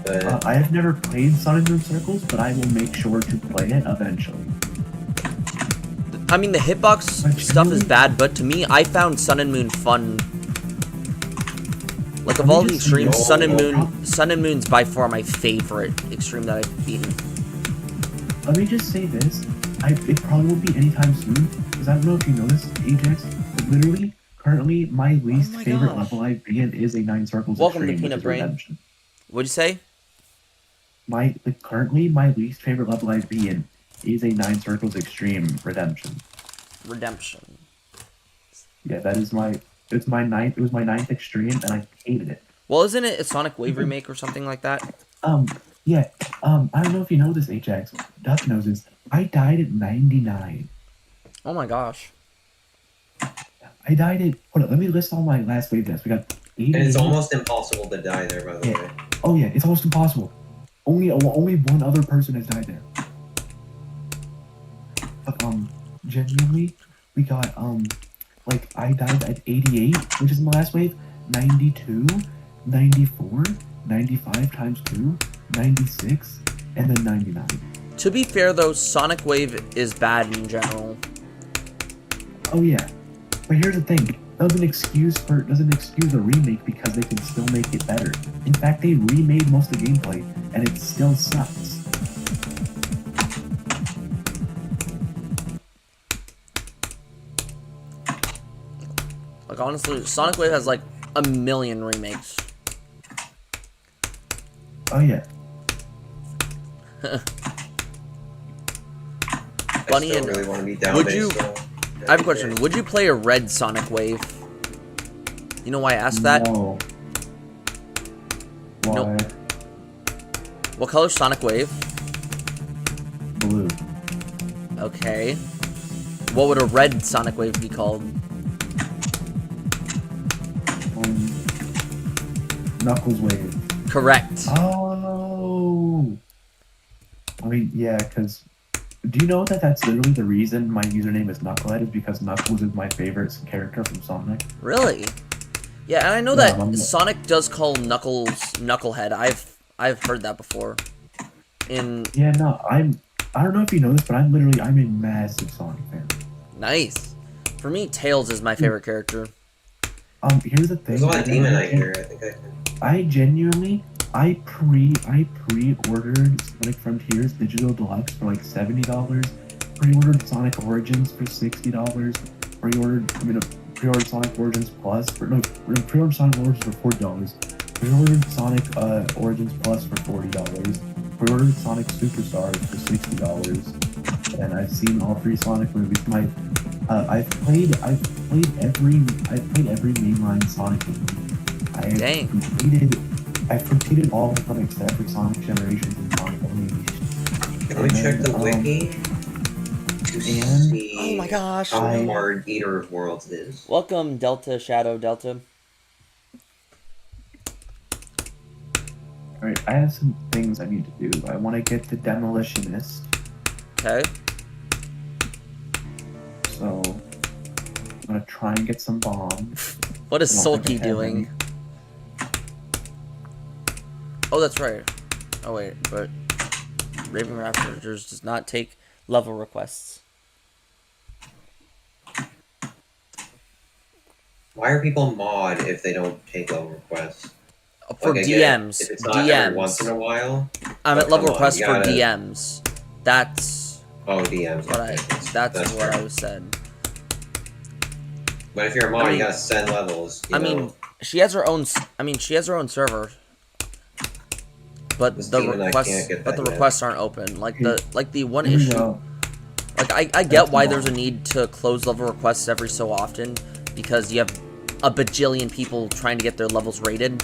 But I have never played Sun and Moon Circles, but I will make sure to play it eventually. I mean, the hitbox stuff is bad, but to me, I found Sun and Moon fun. Like, of all the extremes, Sun and Moon's by far my favorite extreme that I've beaten. Let me just say this. It probably won't be anytime soon, because I don't know if you know this, Ajax, but literally, currently, my least my favorite gosh. level I've been is a 9 Circles Welcome to Extreme, Peanut which is Brain. Redemption. What'd you say? Currently, my least favorite level I've been is a 9 Circles Extreme Redemption. Redemption. Yeah, that is it was my ninth extreme, and I hated it. Well, isn't it a Sonic Wave remake or something like that? Yeah, I don't know if you know this, Ajax. Duck knows this. I died at 99. Oh my gosh. I died at, hold on, let me list all my last wave deaths. We got 88. And it's almost impossible to die there, by the Yeah. way. Oh yeah, it's almost impossible. Only one other person has died there. But, genuinely, we got, like, I died at 88, which is my last wave, 92, 94, 95 times 2, 96, and then 99. To be fair, though, Sonic Wave is bad in general. Oh yeah, but here's the thing. Doesn't excuse a remake because they can still make it better. In fact, they remade most of the gameplay, and it still sucks. Like, honestly, Sonic Wave has, like, a million remakes. Oh yeah. Bunny I and- still really want to be down would there you- still. I have a question. Would you play a red Sonic Wave? You know why I asked that? No. Why? Nope. What color Sonic Wave? Blue. Okay. What would a red Sonic Wave be called? Knuckles Wave. Correct. Oh. I mean, yeah, because do you know that that's literally the reason my username is Knucklehead is because Knuckles is my favorite character from Sonic. Really? Yeah, and I know Yeah, that Sonic does call Knuckles Knucklehead. I've heard that before. Yeah, no, I don't know if you know this, but I'm a massive Sonic fan. Nice. For me, Tails is my favorite character. Here's the thing. There's a lot of Demon Knight here. I think I can. I genuinely, I pre-ordered Sonic Frontiers Digital Deluxe for like $70. Pre-ordered Sonic Origins for $60. Pre-ordered Sonic Origins Plus pre-ordered Sonic Origins for $40. Pre-ordered Sonic Origins Plus for $40. Pre-ordered Sonic Superstars for $60. And I've seen all 3 Sonic movies. I've played every mainline Sonic game. Dang. I've completed all of them except for Sonic Generations and Sonic Unleashed. Can we check the wiki to see Oh my gosh. how hard Eater of Worlds is? Welcome, Delta Shadow Delta. Alright, I have some things I need to do. I want to get the Demolitionist, Okay. so I'm gonna try and get some bombs. What is I don't Sulky think I have doing? Oh, that's right. Oh wait, but Raven Raptors does not take level requests. Why are people mod if they don't take level requests? For Like, I get it. DMs. If it's not every once in DMs. a while. I'm at but level come on, requests you for gotta- DMs. That's Oh, DMs. what okay. that's what fair. I was said. But if you're a mod, I mean- you gotta send levels. You I know? mean, she has her own server. But This the demon, I requests can't get but the that yet. requests aren't open. Like the one Here we issue. go. Like I get That's why wrong. there's a need to close level requests every so often, because you have a bajillion people trying to get their levels rated.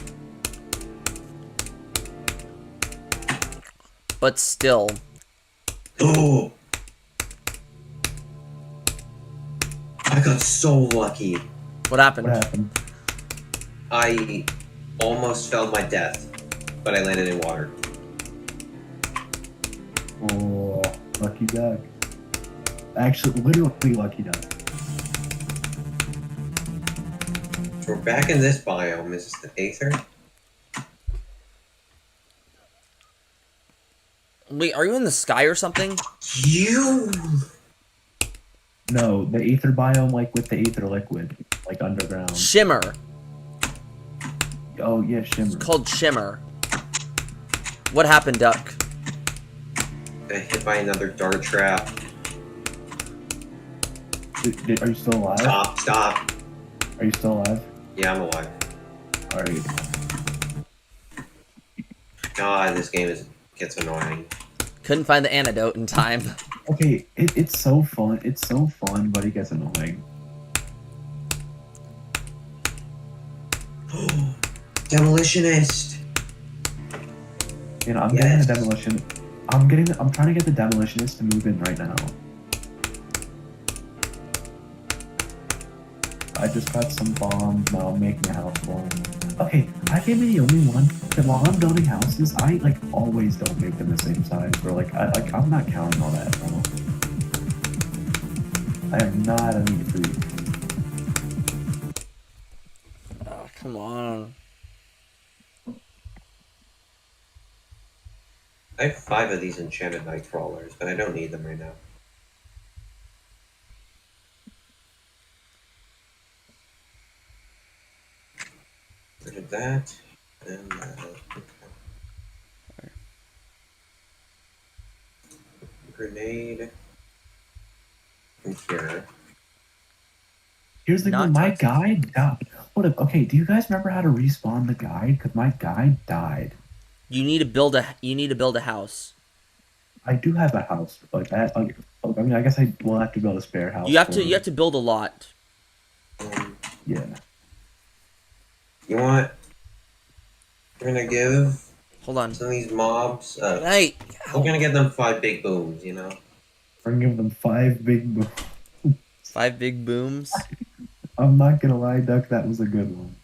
But still, Oh! I got so lucky. what happened? What happened? I almost fell to my death, but I landed in water. Oh, lucky duck. Actually, literally lucky duck. So we're back in this biome. Is this the Aether? Wait, are you in the sky or something? You! No, the ether biome, like with the ether liquid, like underground. Shimmer. Oh yeah, shimmer. It's called Shimmer. What happened, Duck? Got hit by another dart trap. Are you still alive? Stop, stop. Are you still alive? Yeah, I'm alive. Alright. God, this game gets annoying. Couldn't find the antidote in time. Okay, it's so fun. It's so fun, but it gets annoying. Demolitionist. You know, I'm Yes. getting the demolition. I'm trying to get the demolitionist to move in right now. I just got some bombs. Now I'm making a house for him. Okay, I can be the only one that while I'm building houses, I like always don't make them the same size, bro. I'm not counting all that, bro. I am not a neat freak. Oh, come on. I have 5 of these enchanted night crawlers, but I don't need them right now. Rid of that, and grenade in here. Here's the Not thing, my toxic. guide died. What if, okay, do you guys remember how to respawn the guide? Because my guide died. You need to build a house. I do have a house like that. I mean, I guess I will have to build a spare house. You have for- to build a lot. Yeah. You want? We're gonna give Hold on. some of these mobs. Hey, We're gonna get them 5 big booms, you know? We're gonna give them 5 big. 5 big booms. I'm not gonna lie, Duck. That was a good one.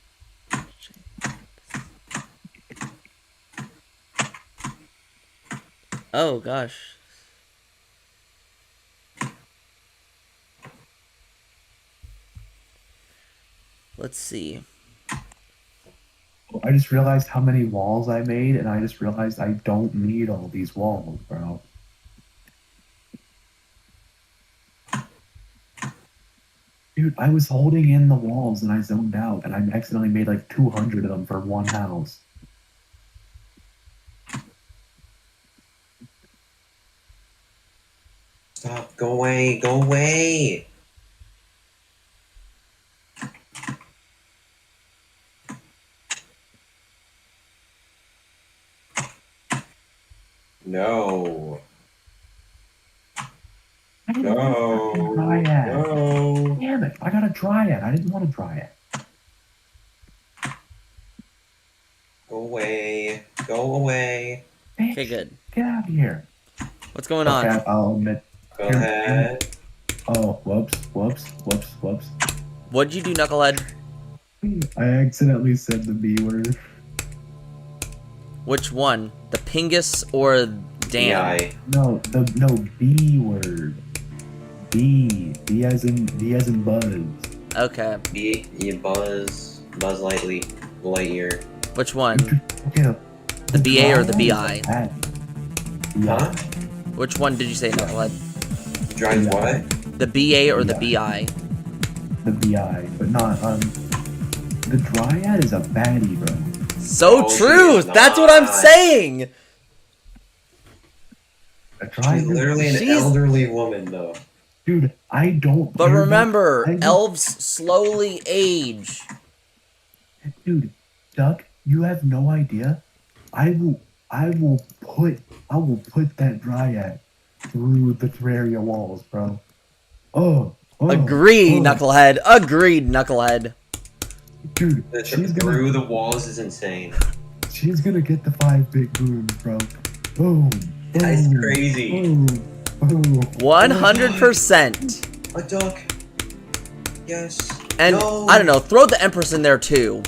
Oh gosh. Let's see. I just realized how many walls I made, and I just realized I don't need all these walls, bro. Dude, I was holding in the walls and I zoned out, and I accidentally made like 200 of them for one house. Stop! Go away! Go away! No! I didn't No! want a dryad. No! Damn it! I got a dryad. I didn't want a dryad. Go away! Go away! Bitch, Okay, good. get out of here. What's going on? Okay, I'll admit. Go ahead. Oh, whoops. What'd you do, Knucklehead? I accidentally said the B word. Which one? The Pingus or Damn? Yeah, No, B word. B as in Buzz. Okay. you Buzz Lightyear. Which one? Okay, The BA or the dryad is BI? a bad- Huh? Which one did you say, Knucklehead? Drives Yeah. what? The BA or the Yeah. BI? The BI, but not the dryad is a baddie, bro. So Oh, she true! is That's what I'm not. saying! A She's dryad, literally an She's- elderly woman, though. dude. I don't. But care about- remember, I- elves slowly age. dude, Duck, you have no idea. I will put that dryad through the Terraria walls, bro. Oh, Agreed, oh. Knucklehead. Agreed, Knucklehead. Dude, The she's trip gonna through the walls is insane. get the 5 big booms, bro. Boom. That's boom, crazy. Boom. Boom. 100%. A duck. Yes. And, No. I don't know, throw the Empress in there too.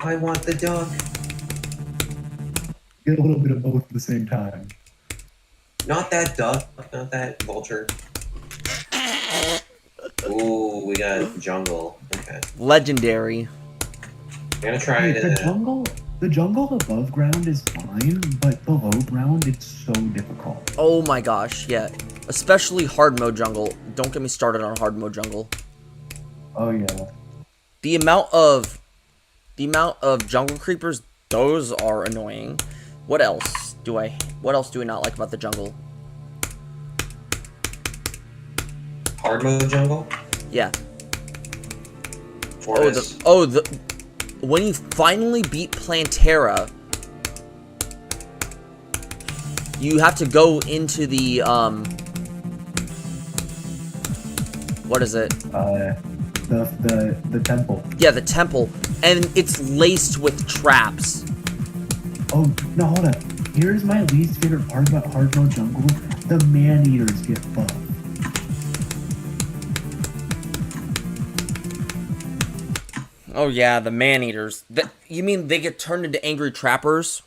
I want the duck. Get a little bit of both at the same time. Not that duck. Not that vulture. Ooh, we got jungle. Okay. Legendary. I'm gonna try Dude, to. the jungle above ground is fine, but below ground it's so difficult. Oh my gosh, yeah. Especially hard mode jungle. Don't get me started on hard mode jungle. Oh yeah. The amount of jungle creepers, those are annoying. What else do I not like about the jungle? Hard mode jungle? Yeah. Forest. When you finally beat Plantera, you have to go into the what is it? The temple. Yeah, the temple, and it's laced with traps. Oh no, hold up. Here's my least favorite part about hard mode jungle. The man-eaters get buffed. Oh yeah, the man-eaters. You mean they get turned into angry trappers?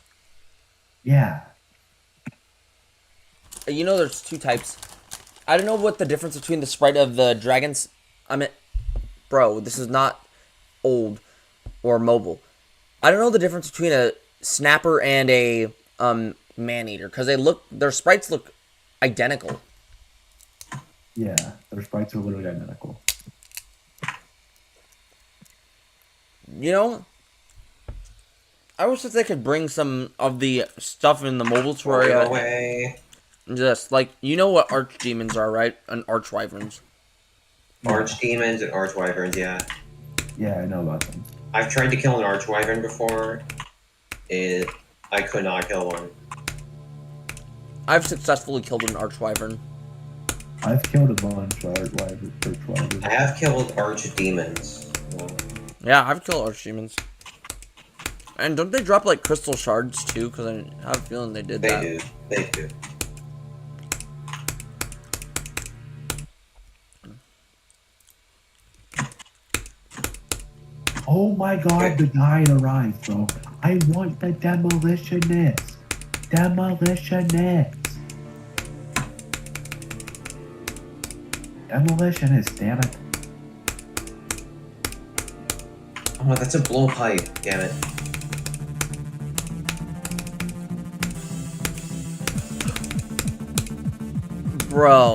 Yeah. You know there's two types. I don't know what the difference between the sprite of the dragons... I mean... Bro, this is not old or mobile. I don't know the difference between a snapper and a man-eater, because their sprites look identical. Yeah, their sprites are literally identical. You know, I wish that they could bring some of the stuff in the mobile tutorial. Away. Just like, you know what archdemons are, right? And archwyverns. Archdemons and archwyverns, yeah. Yeah, I know about them. I've tried to kill an archwyvern before. I could not kill one. I've successfully killed an archwyvern. I've killed a bunch of archwyverns. I have killed archdemons. Yeah, I've killed archdemons. And don't they drop like crystal shards too? Because I have a feeling they did that. They do. Oh my god, the guide arrived, bro. I want the demolitionist. Demolitionist. Demolitionist, damn it. Oh, that's a blowpipe. Damn it. Bro.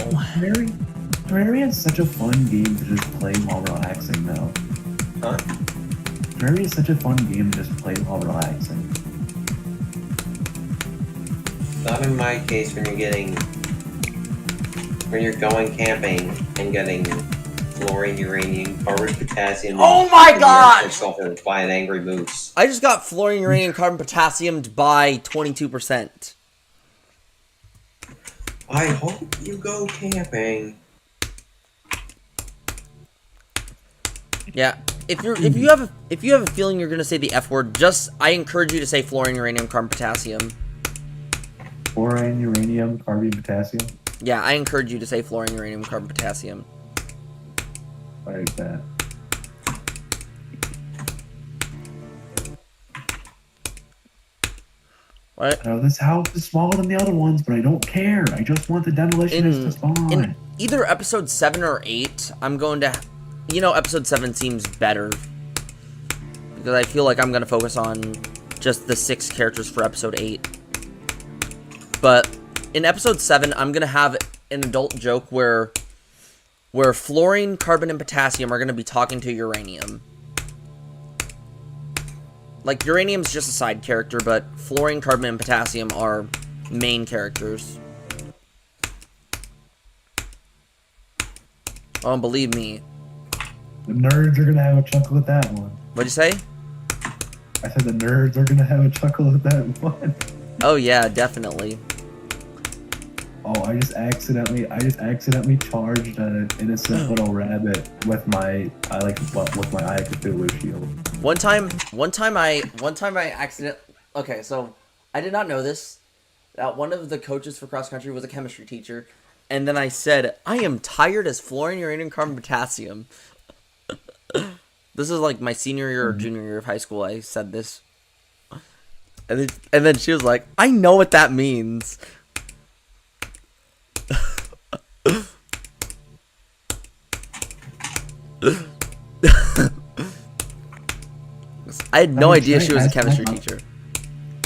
Terraria is such a fun game to just play while relaxing, though. Huh? Terraria is such a fun game to just play while relaxing. Not in my case when you're going camping and getting fluorine, uranium, carbon, potassium. Oh my god! Yourself by an angry moose. I just got fluorine, uranium, carbon, potassium by 22%. I hope you go camping. Yeah. If you have a feeling you're gonna say the F word, I encourage you to say fluorine, uranium, carbon, potassium. Fluorine, uranium, carbon, potassium. Yeah, I encourage you to say fluorine, uranium, carbon, potassium. Like that. What? Oh, this house is smaller than the other ones, but I don't care. I just want the demolitionist to spawn. In either episode 7 or 8, I'm going to... You know, episode 7 seems better. Because I feel like I'm going to focus on just the 6 characters for episode 8. But in episode 7, I'm going to have an adult joke where fluorine, carbon, and potassium are going to be talking to uranium. Like, uranium's just a side character, but fluorine, carbon, and potassium are main characters. Oh, believe me. The nerds are gonna have a chuckle at that one. What'd you say? I said the nerds are gonna have a chuckle at that one. Oh yeah, definitely. Oh, I just accidentally charged an innocent little rabbit with my Eye of Cthulhu shield. One time I okay, so I did not know this. That one of the coaches for cross country was a chemistry teacher, and then I said, "I am tired as fluorine, uranium, carbon, potassium." This is like my senior year or junior year of high school. I said this, and then she was like, "I know what that means." I had no idea she was a chemistry teacher.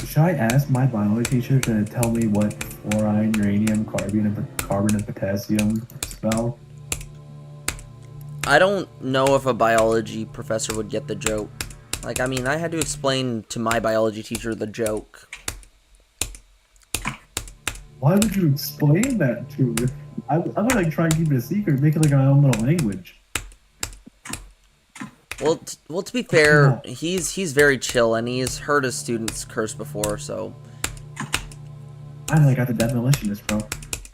Should I ask my biology teacher to tell me what fluorine, uranium, carbon, and carbon and potassium spell. I don't know if a biology professor would get the joke. Like, I mean, I had to explain to my biology teacher the joke. Why would you explain that to her? I would like try and keep it a secret, make it like my own little language. Well, to be fair, he's very chill, and he's heard his students curse before, so... I like got the demolitionist, bro.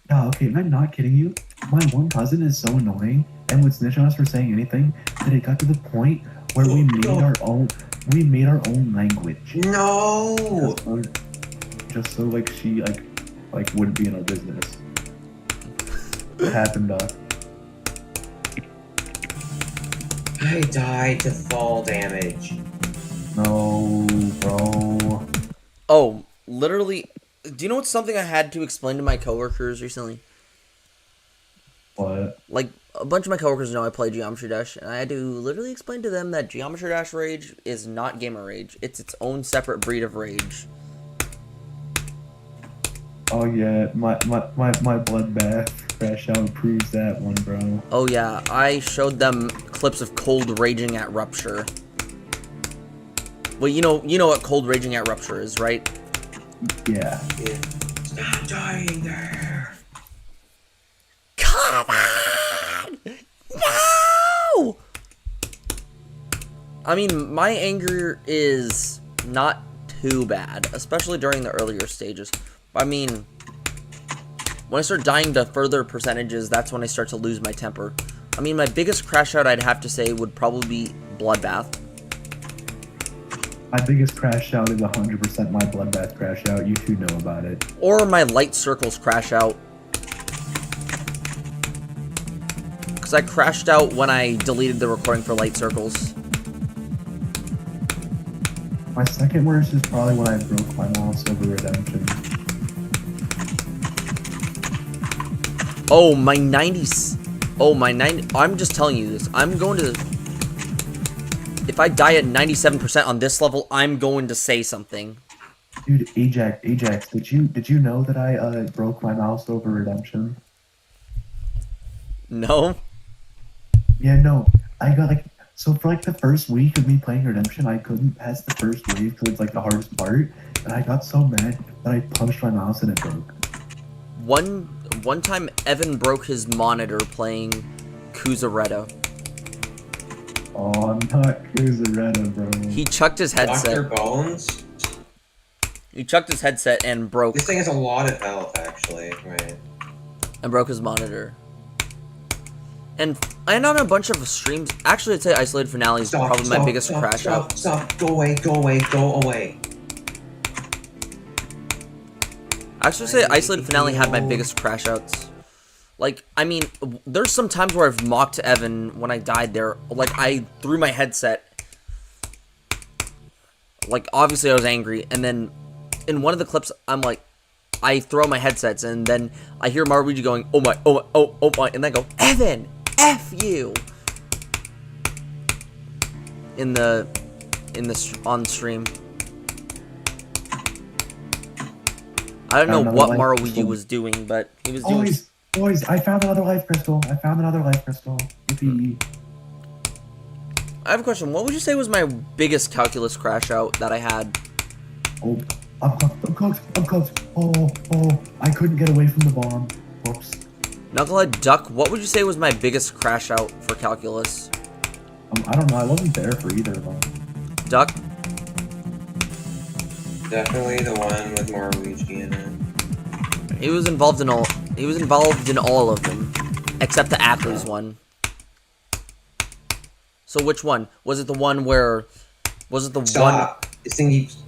Yeah, okay, and I'm not kidding you. My one cousin is so annoying and would snitch on us for saying anything that it got to the point where we made our own language. No! Just so like she like wouldn't be in our business. It happened I died to fall damage. No, bro. Oh, literally... Do you know what's something I had to explain to my coworkers recently? What? Like, a bunch of my coworkers know I play Geometry Dash, and I had to literally explain to them that Geometry Dash Rage is not Gamer Rage. It's its own separate breed of rage. Oh yeah, my bloodbath crash out proves that one, bro. Oh yeah, I showed them clips of Cold raging at Rupture. Well, you know what Cold raging at Rupture is, right? Yeah. Stop dying there. Come on! No! I mean, my anger is not too bad, especially during the earlier stages. I mean, when I start dying to further percentages, that's when I start to lose my temper. I mean, my biggest crash out, I'd have to say, would probably be Bloodbath. My biggest crash out is 100% my bloodbath crash out. You two know about it. Or my Light Circles crash out. Because I crashed out when I deleted the recording for Light Circles. My second worst is probably when I broke my mouse over Redemption. Oh, my 90s. Oh, my 90. I'm just telling you this. I'm going to... If I die at 97% on this level, I'm going to say something. Dude, Ajax, did you know that I broke my mouse over Redemption? No? Yeah, no. I got like so for like the first week of me playing Redemption, I couldn't pass the first wave because it's like the hardest part, and I got so mad that I punched my mouse and it broke. One time, Evan broke his monitor playing Kuzaretta. Oh, I'm not Kuzaretta, bro. He chucked his headset. Dr. Bones? He chucked his headset and broke This thing has a lot of health, actually. Right. and broke his monitor. And on a bunch of streams, actually, I'd say Isolated Finale is probably my biggest crash out. Stop! Go away! Go away! Go away! I actually say Isolated Finale had my biggest crash outs. Like, I mean, there's some times where I've mocked Evan when I died there. Like, I threw my headset. Like, obviously I was angry. And then, in one of the clips, I'm like, I throw my headsets. And then I hear Maruigi going, oh my, oh my, oh my. And then I go, Evan, F you. On stream. I don't know what Maruigi was doing, but he was doing... Boys, I found another life crystal. Yippee. I have a question. What would you say was my biggest calculus crash out that I had? Oh, I'm cooked. Oh, I couldn't get away from the bomb. Whoops. Knucklehead Duck, what would you say was my biggest crash out for calculus? I don't know. I wasn't there for either of them. Duck? Definitely the one with Maruigi in it. He was involved in all of them, except the Ackley's one. So which one? Was it the one where... Was it the Stop! This thing keeps...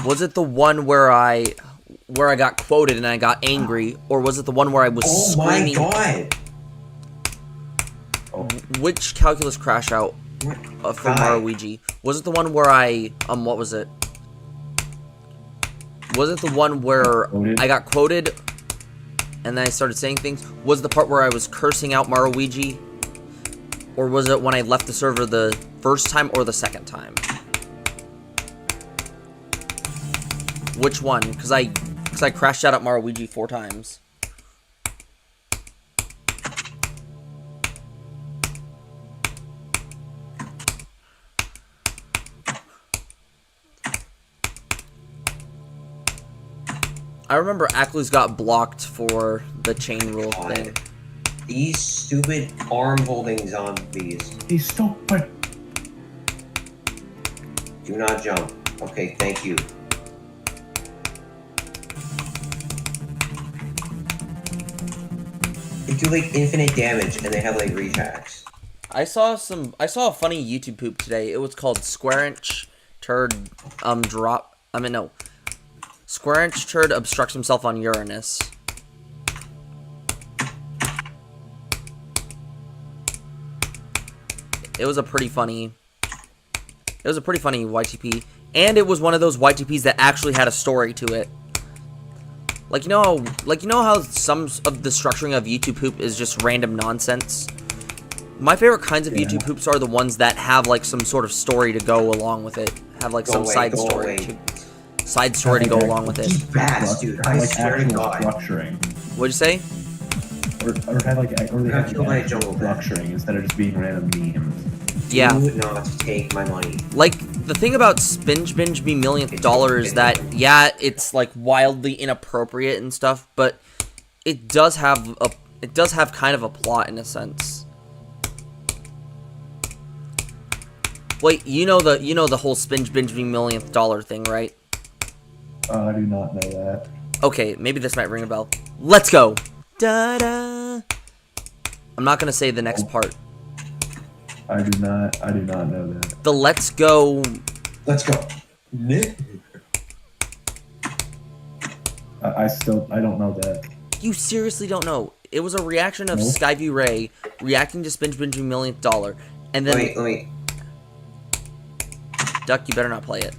Was it the one where I got quoted and I got angry, or was it the one where I was screaming? Oh my god! Which calculus crash out for Maruigi? Was it the one where I what was it? Was it the one where I got quoted and then I started saying things? Was it the part where I was cursing out Maruigi? Or was it when I left the server the first time or the second time? Which one? Because I crashed out at Maruigi 4 times. I remember Ackles got blocked for the chain rule thing. These stupid arm-holding zombies. He's stupid. Do not jump. Okay, thank you. They do like infinite damage and they have like reach hacks. I saw a funny YouTube poop today. It was called Square Inch Turd Square Inch Turd obstructs himself on Uranus. It was a pretty funny YTP, and it was one of those YTPs that actually had a story to it. Like you know how some of the structuring of YouTube poop is just random nonsense. My favorite kinds of YouTube poops are the ones that have like some sort of story to go along with it. Have like some side story to go along with it. These bats, dude. I like swear to actual God. structuring. What'd you say? Or they have killed by a actual jungle bat. structuring instead of just being random memes. Yeah. Do not take my money. Like, the thing about Spinge Binge Me Millionth Dollar is that, yeah, it's, like, wildly inappropriate and stuff, but it does have kind of a plot in a sense. Wait, you know the whole Spinge Binge Me Millionth Dollar thing, right? I do not know that. Okay, maybe this might ring a bell. Let's go! Da-da! I'm not gonna say the next part. I do not know that. The Let's Go... Let's go. I don't know that. You seriously don't know. It was a reaction of No. Skyview Ray reacting to Spinge Binge Me Millionth Dollar. And then... Let me. Duck, you better not play it.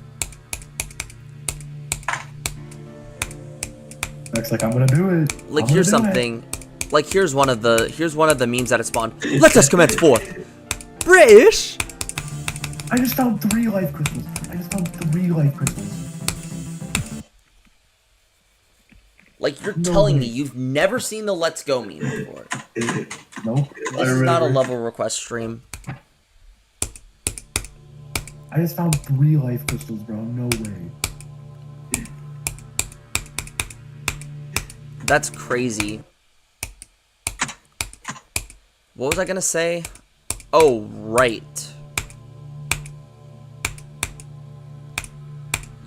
Looks like I'm gonna do it. Like, I'm here's gonna do it. something. Like, here's one of the memes that it spawned. Let us commence forth. British. I just found 3 life crystals. Like, you're No telling way. me you've never seen the Let's Go meme before. Nope. This is not a level request stream. I just found 3 life crystals, bro. No way. That's crazy. What was I gonna say? Oh, right.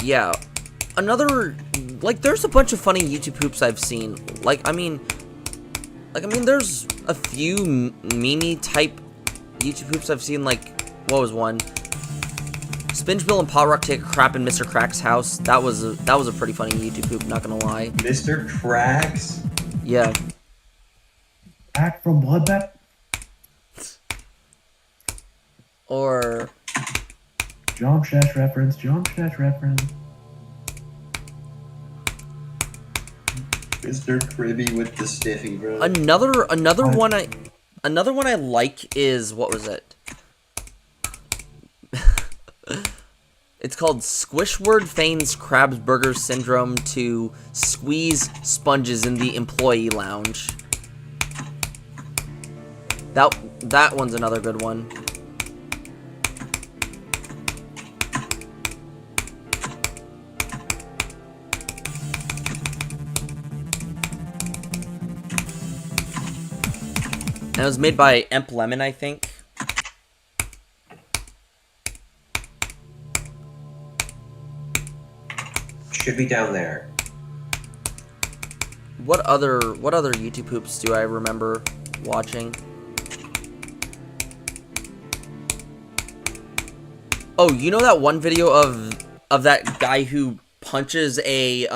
Yeah. Another, like, there's a bunch of funny YouTube poops I've seen. Like, I mean, there's a few meme type YouTube poops I've seen. Like, what was one? Spinge Bill and Pot Rock take a crap in Mr. Crack's house. That was a pretty funny YouTube poop. Not gonna lie. Mr. Cracks? Yeah. Back from Bloodbath? Or Jump Shash reference. Mr. Cribby with the stiffy, bro. another one I like is, what was it? It's called Squishword feigns Krabs Burger Syndrome to squeeze sponges in the employee lounge. That one's another good one. And it was made by Emp Lemon, I think. Should be down there. What other YouTube poops do I remember watching? Oh, you know that one video of that guy who punches a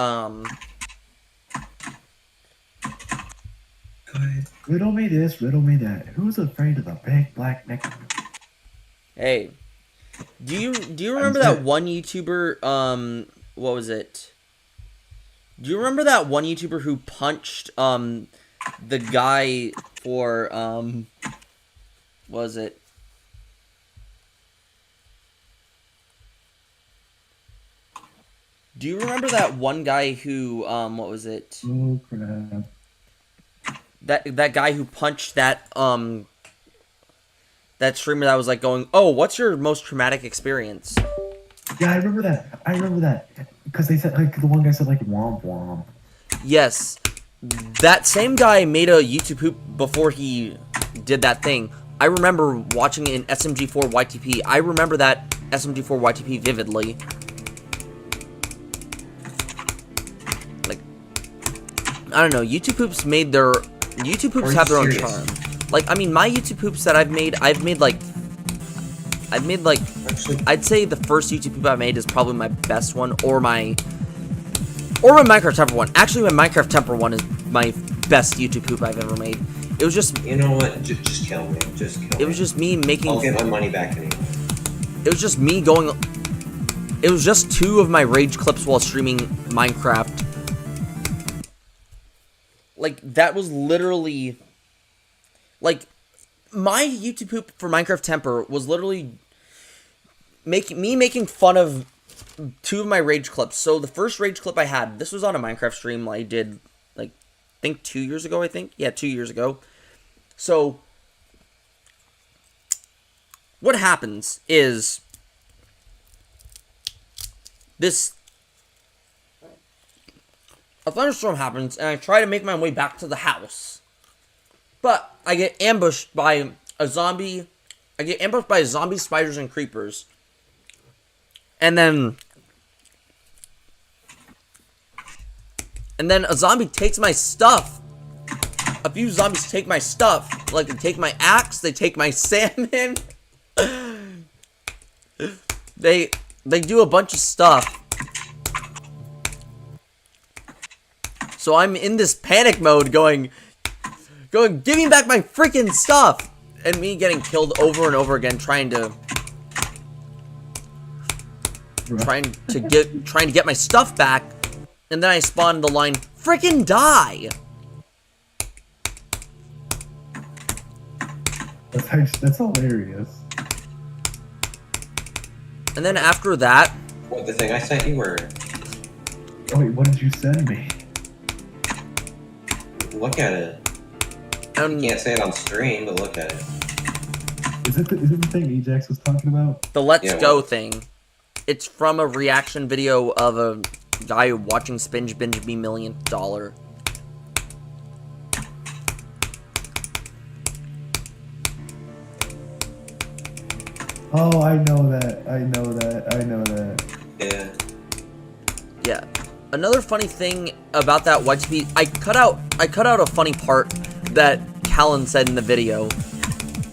Riddle me this, riddle me that. Who's afraid of the big black neck? Hey, do you remember that one YouTuber? What was it? Do you remember that one YouTuber who punched the guy for what was it? Do you remember that one guy who what was it? Oh crap. That guy who punched that that streamer that was like going, "Oh, what's your most traumatic experience?" Yeah, I remember that. Because they said, like, the one guy said, like, womp womp. Yes. That same guy made a YouTube poop before he did that thing. I remember watching it in SMG4 YTP. I remember that SMG4 YTP vividly. Like, I don't know. YouTube poops made their... YouTube poops have their own charm. Like, I mean, my YouTube poops that I've made like... Actually, I'd say the first YouTube poop I made is probably my best one, or my Minecraft Temper one. Actually, my Minecraft Temper one is my best YouTube poop I've ever made. It was just... you know what? Just kill me. Just kill me. It was just me making... I'll get my money back anyway. It was just me going... It was just 2 of my rage clips while streaming Minecraft. Like, that was literally... Like, my YouTube poop for Minecraft Temper was literally... making fun of 2 of my rage clips. So, the first rage clip I had... This was on a Minecraft stream I did, like, I think 2 years ago, I think? Yeah, 2 years ago. So... what happens is a thunderstorm happens and I try to make my way back to the house, but I get ambushed by a zombie. I get ambushed by zombie, spiders, and creepers, and then a zombie takes my stuff. A few zombies take my stuff, like they take my axe, they take my salmon. They do a bunch of stuff. So I'm in this panic mode going, give me back my freaking stuff! And me getting killed over and over again trying to get my stuff back, and then I spawned the line, freaking die! That's hilarious. And then after that... What, the thing I sent you, or... Oh wait, what did you send me? Look at it. You can't say it on stream, but look at it. Is it the thing Ajax was talking about? The Let's Yeah, Go well- thing. It's from a reaction video of a guy watching Spinge binge me millionth dollar. Oh, I know that. Yeah. Yeah. Another funny thing about that YTP, I cut out a funny part that Callan said in the video.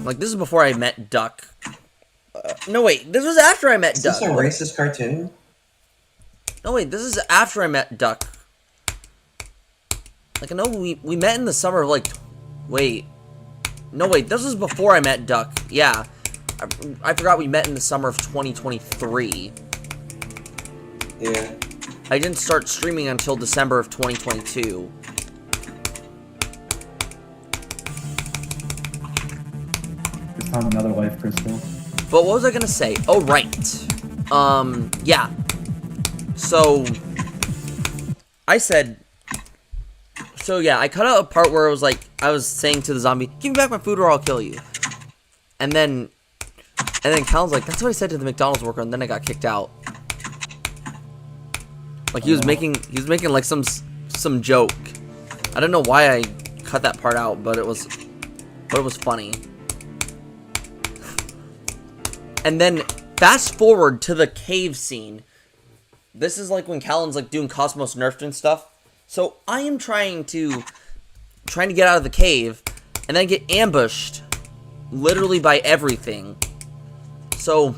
Like, this is before I met Duck. No, wait, this was after I met Is Duck. this a racist cartoon? No, wait, this is after I met Duck. Like, I know we met in the summer of, like... Wait. No, wait, this was before I met Duck. Yeah. I forgot we met in the summer of 2023. Yeah. I didn't start streaming until December of 2022. It's on Another Life, Crystal. But what was I gonna say? Oh, right. Yeah. So, I said... So, yeah, I cut out a part where it was like, I was saying to the zombie, give me back my food or I'll kill you. And then Callan's like, that's what I said to the McDonald's worker, and then I got kicked out. Like, he was making like some joke. I don't know why I cut that part out, but it was funny. And then fast forward to the cave scene. This is like when Callan's like doing Cosmos Nerfed and stuff. So I am trying to get out of the cave, and then get ambushed literally by everything. So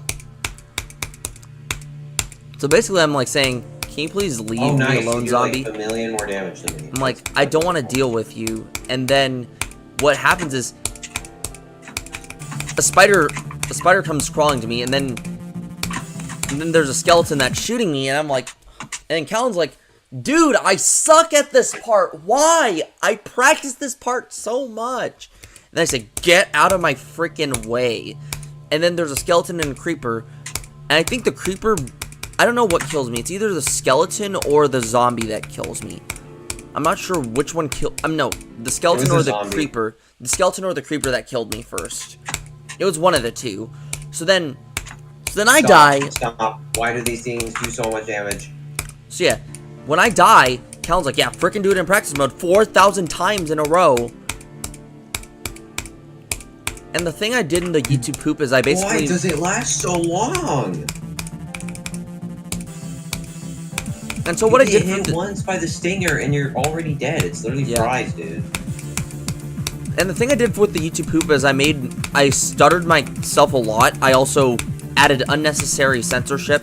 basically I'm like saying, can you please leave Oh, nice. me alone, You do, zombie? like, a million more damage than me. I'm like, I don't want to deal with you. And then what happens is a spider comes crawling to me, and then there's a skeleton that's shooting me, and I'm like, and Callan's like, dude, I suck at this part. Why? I practice this part so much. And I say, get out of my freaking way. And then there's a skeleton and a creeper, and I think the creeper, I don't know what kills me. It's either the skeleton or the zombie that kills me. I'm not sure which one killed... no, the skeleton or the zombie. creeper. The skeleton or the creeper that killed me first. It was one of the two. So then I die. Stop. Why do these things do so much damage? So yeah, when I die, Callan's like, yeah, frickin' do it in practice mode 4,000 times in a row. And the thing I did in the YouTube poop is I basically... Why does it last so long? And so what I You did get hit for once by the stinger and you're already dead. It's literally fries, dude. And the thing I did with the YouTube poop is I stuttered myself a lot. I also added unnecessary censorship.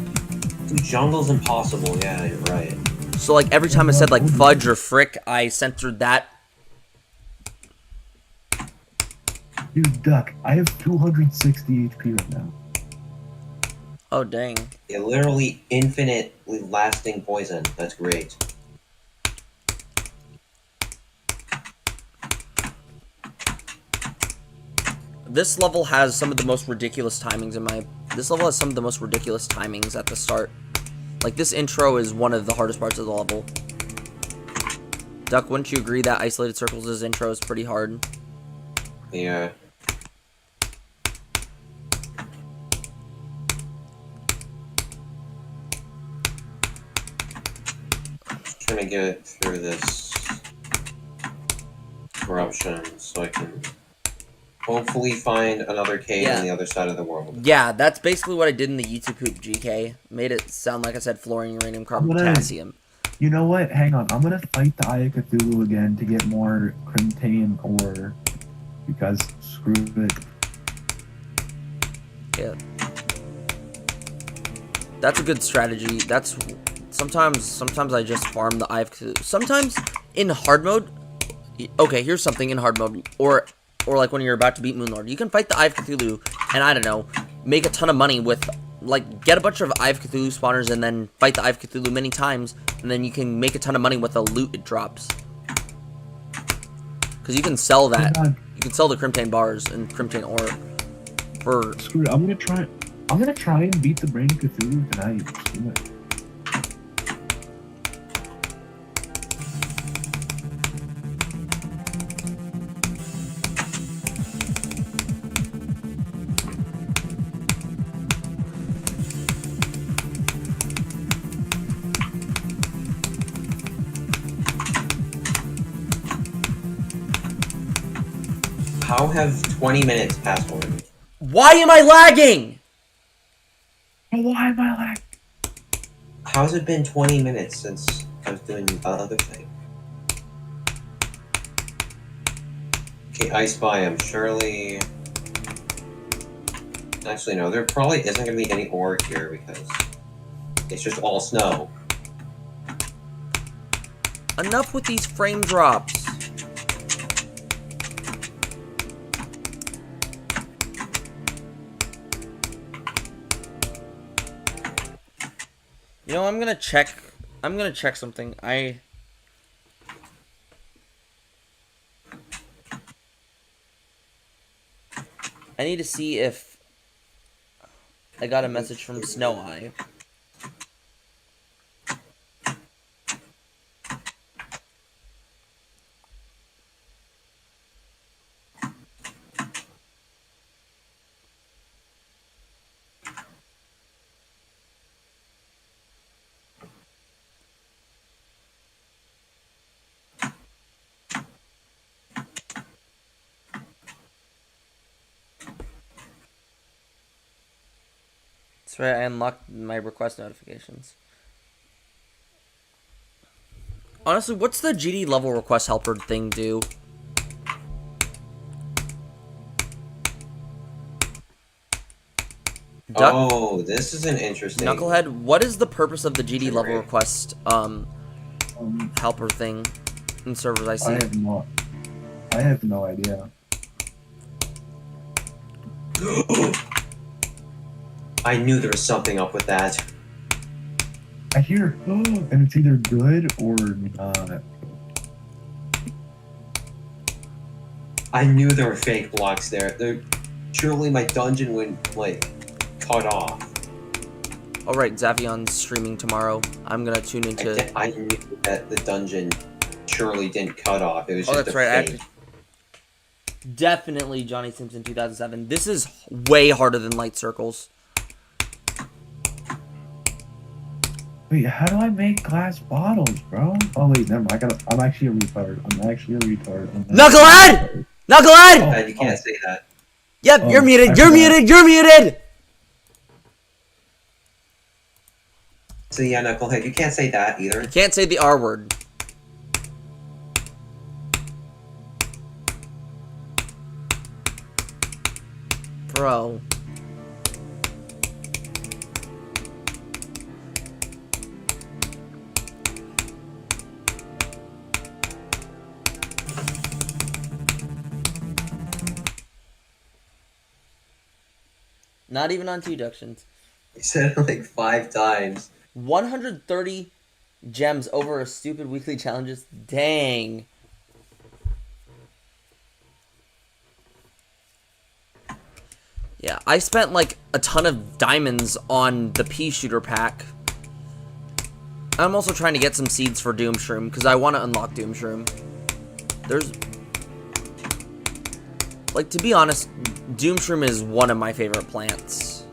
Dude, jungle's impossible. Yeah, you're right. So like every time I said like fudge or frick, I censored that. Dude, Duck, I have 260 HP right now. Oh dang. Yeah, literally infinitely lasting poison. That's great. This level has some of the most ridiculous timings This level has some of the most ridiculous timings at the start. Like, this intro is one of the hardest parts of the level. Duck, wouldn't you agree that Isolated Circles' intro is pretty hard? Yeah. Just trying to get through this corruption so I can hopefully find another cave on the other side of the world. Yeah, that's basically what I did in the YouTube poop GK. Made it sound like I said fluorine, uranium, carbon, potassium. You know what? Hang on. I'm gonna fight the Eye of Cthulhu again to get more Crimtane ore. Because screw it. Yeah. That's a good strategy. That's... Sometimes I just farm the Eye of Cthulhu. Sometimes, in hard mode... Okay, here's something in hard mode. Or like when you're about to beat Moonlord. You can fight the Eye of Cthulhu, and I don't know, make a ton of money with... Like, get a bunch of Eye of Cthulhu spawners and then fight the Eye of Cthulhu many times, and then you can make a ton of money with the loot it drops. Because you can sell that. You can sell the Crimtane bars and Crimtane ore for... Screw it. I'm gonna try and beat the Brain of Cthulhu tonight. Screw it. How have 20 minutes passed already? Why am I lagging? Oh, why am I like? How's it been 20 minutes since I was doing the other thing? Okay, Ice Biome, surely... Actually, no, there probably isn't going to be any ore here because it's just all snow. Enough with these frame drops. You know, I'm gonna check something. I need to see if I got a message from Snow Eye. That's right, I unlocked my request notifications. Honestly, what's the GD level request helper thing do? Oh, this is an interesting... Knucklehead, what is the purpose of the GD level request helper thing in servers I see? I have no idea. I knew there was something up with that. I hear, and it's either good or not. I knew there were fake blocks there. Surely my dungeon would, like, cut off. Alright, Zavion's streaming tomorrow. I'm gonna tune into... I knew that the dungeon surely didn't cut off. It was just that's a right. fake. Definitely Johnny Simpson 2007. This is way harder than Light Circles. Wait, how do I make glass bottles, bro? Oh wait, never mind. I'm actually a retard. Knucklehead! Knucklehead! You can't say that. Yep, Oh, you're muted. I You're forgot. muted. You're muted. So yeah, Knucklehead, you can't say that either. You can't say the R word. Bro. Not even on 2 Ductions. You said it like 5 times. 130 gems over a stupid weekly challenges. Dang. Yeah, I spent like a ton of diamonds on the pea shooter pack. I'm also trying to get some seeds for Doom Shroom because I want to unlock Doom Shroom. There's, like, to be honest, Doom Shroom is one of my favorite plants.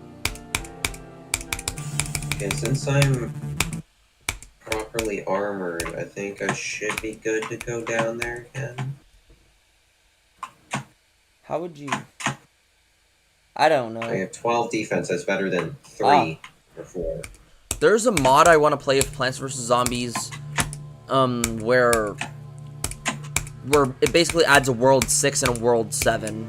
Okay, since I'm properly armored, I think I should be good to go down there again. How would you? I don't know. I have 12 defense, that's better than 3 or 4. There's a mod I want to play of Plants vs. Zombies, where it basically adds a world 6 and a world 7.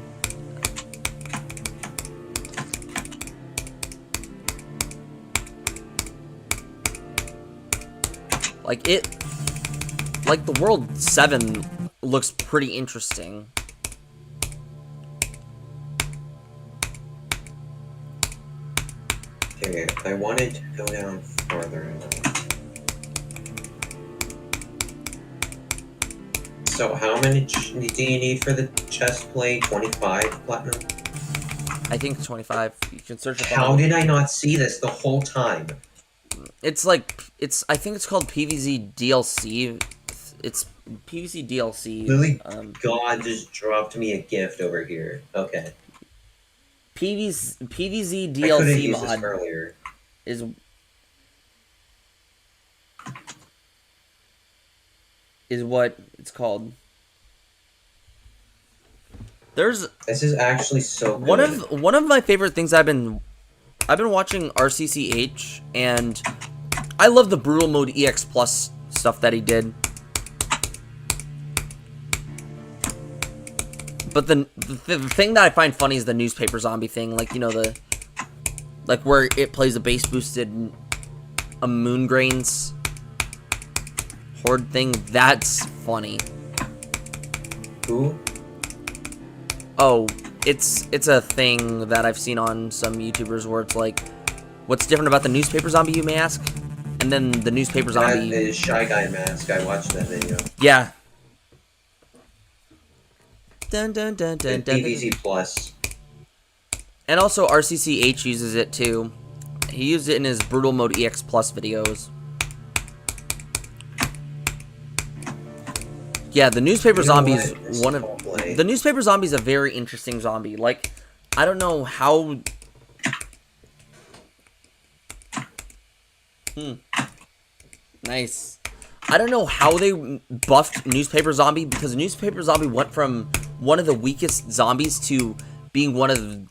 Like the world 7 looks pretty interesting. Okay, I wanted to go down farther. So how many do you need for the chest plate? 25 platinum? I think it's 25. You can search it. How did I not see this the whole time? It's like, I think it's called PVZ DLC. It's PVZ DLC. Lily, God just dropped me a gift over here. Okay. PVZ I couldn't DLC use this mod earlier. is what it's called. There's This is actually so good. one of my favorite things. I've been watching RCCH, and I love the Brutal Mode EX Plus stuff that he did. But the thing that I find funny is the newspaper zombie thing, like, you know, like where it plays a bass boosted moon grains horde thing. That's funny. Who? Oh, it's a thing that I've seen on some YouTubers where it's like, what's different about the newspaper zombie, you may ask? And then the newspaper zombie. That is Shy Guy Mask. I watched that video. Yeah. Dun, dun, dun, dun, dun, dun. PVZ Plus. And also RCCH uses it too. He used it in his Brutal Mode EX Plus videos. Yeah, the newspaper You know zombie is what? It's one of Chipotle. the newspaper zombie is a very interesting zombie. Like, I don't know how. Nice. I don't know how they buffed newspaper zombie, because newspaper zombie went from one of the weakest zombies to being one of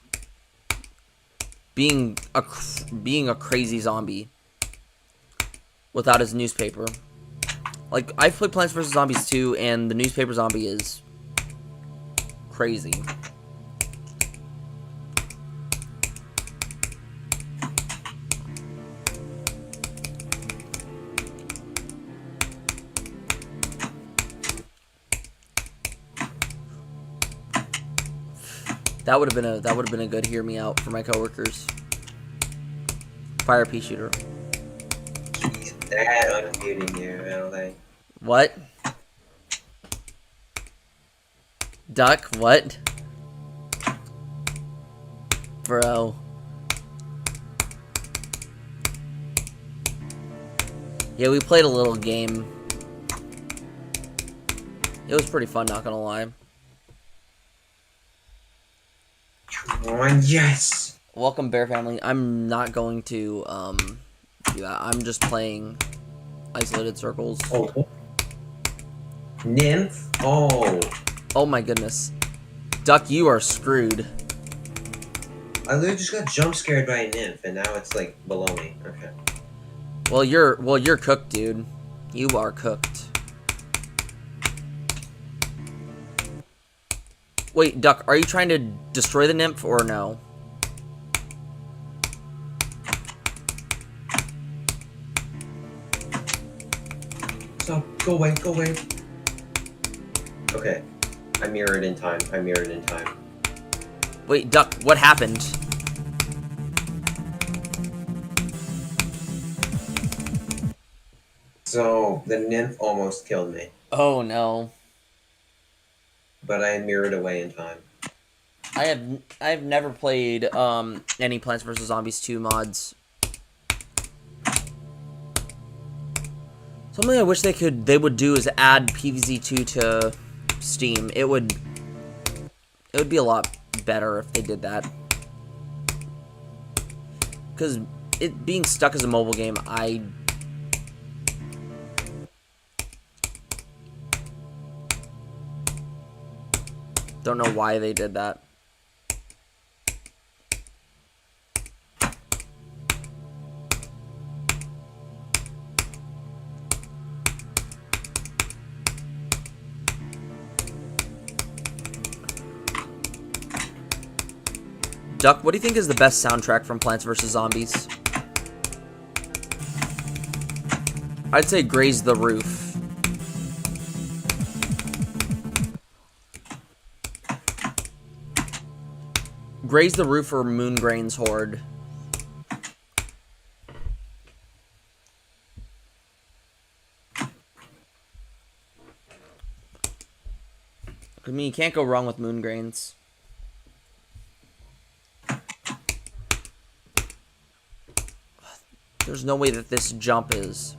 being a crazy zombie without his newspaper. Like, I've played Plants vs. Zombies 2, and the newspaper zombie is crazy. That would have been a good hear me out for my coworkers. Fire pea shooter. He's that unmuting you, I don't think. What? Duck, what? Bro. Yeah, we played a little game. It was pretty fun, not gonna lie. Come on, yes! Welcome, Bear Family. I'm not going to do that. I'm just playing isolated circles. Oh. Nymph? Oh. Oh my goodness. Duck, you are screwed. I literally just got jump scared by a nymph, and now it's like below me. Okay. Well, you're cooked, dude. You are cooked. Wait, Duck, are you trying to destroy the nymph or no? So, go away, go away. Okay. I mirrored in time. I mirrored in time. Wait, Duck, what happened? So, the nymph almost killed me, Oh no. but I mirrored away in time. I've never played any Plants vs Zombies 2 mods. Something I wish they would do is add PvZ2 to Steam. It would be a lot better if they did that. Cuz it being stuck as a mobile game, I don't know why they did that. Duck, what do you think is the best soundtrack from Plants vs. Zombies? I'd say Graze the Roof. Graze the Roof or Moongrain's Horde. I mean, you can't go wrong with Moongrains. There's no way that this jump is.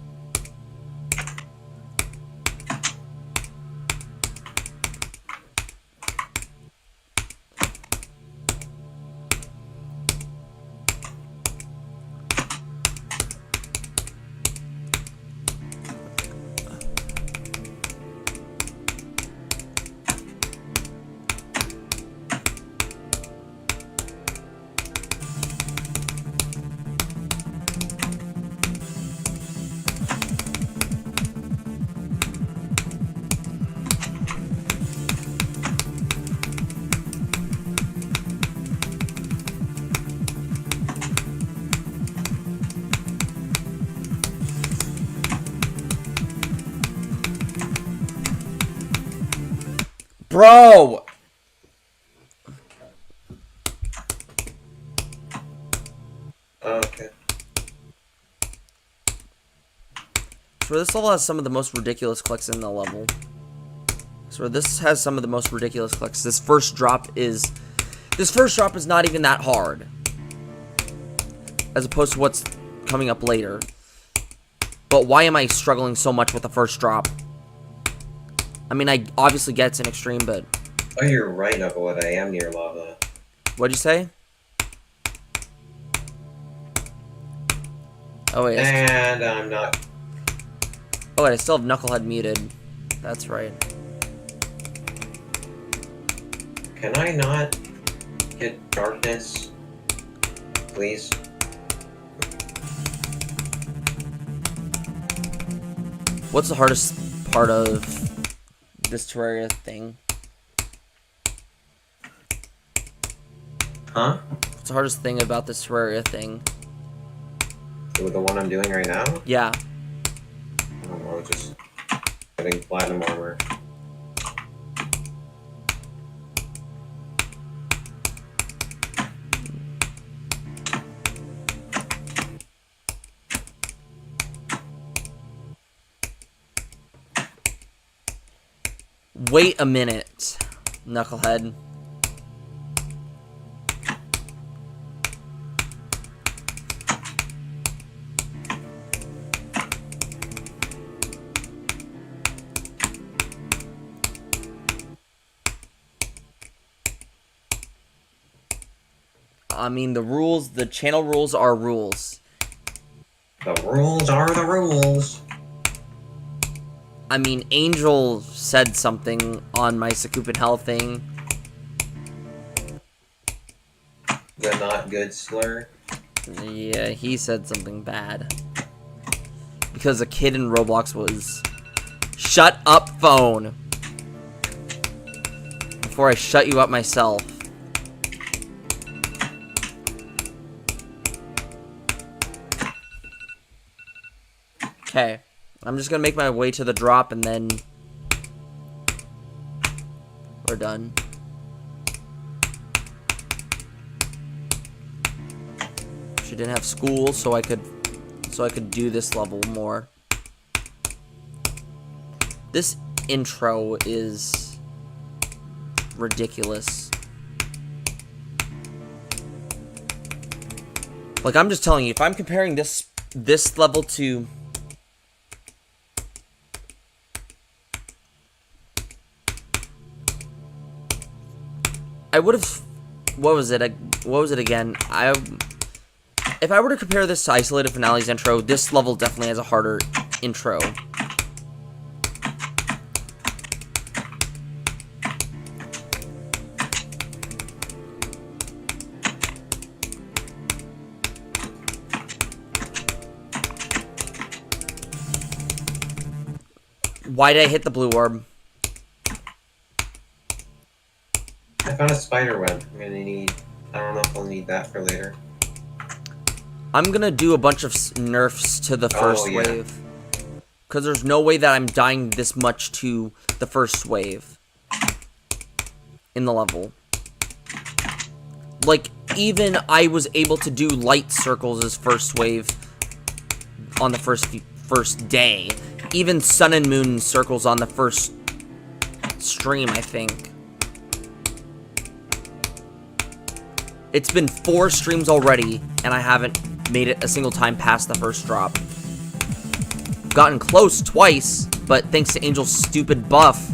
Bro! Okay. So this level has some of the most ridiculous clicks in the level. So this has some of the most ridiculous clicks. This first drop is not even that hard. As opposed to what's coming up later. But why am I struggling so much with the first drop? I mean, I obviously get it's an extreme, but... Oh, you're right, Knucklehead. I am near lava. What'd you say? Oh, wait. And I'm not. Oh, wait, I still have Knucklehead muted. That's right. Can I not get darkness? Please? What's the hardest part of this Terraria thing? Huh? What's the hardest thing about this Terraria thing? The one I'm doing right now? Yeah. I don't know, just getting platinum armor. Wait a minute, Knucklehead. I mean, the channel rules are rules. The rules are the rules. I mean, Angel said something on my Sakupin Hell thing. The not good slur. Yeah, he said something bad. Because a kid in Roblox was... Shut up, phone! Before I shut you up myself. Okay. I'm just gonna make my way to the drop and then... We're done. She didn't have school, so I could do this level more. This intro is ridiculous. Like, I'm just telling you, if I'm comparing this level to I would have what was it again? If I were to compare this to Isolated Finale's intro, this level definitely has a harder intro. Why did I hit the blue orb? I found a spider web. I'm gonna need. I don't know if I'll need that for later. I'm gonna do a bunch of nerfs to the first yeah. wave. Because there's no way that I'm dying this much to the first wave. In the level. Like, even I was able to do light circles as first wave on the first day. Even Sun and Moon circles on the first stream, I think. It's been 4 streams already, and I haven't made it a single time past the first drop. Gotten close twice, but thanks to Angel's stupid buff.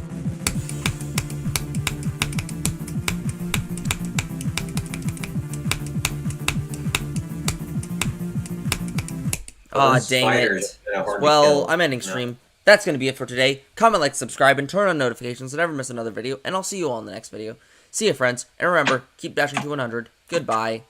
Aw, Those dang spiders it. that are hard to Well, kill. I'm ending stream. That's going to be it for today. Comment, like, subscribe, and turn on notifications to never miss another video, and I'll see you all in the next video. See ya, friends, and remember, keep dashing to 100. Goodbye.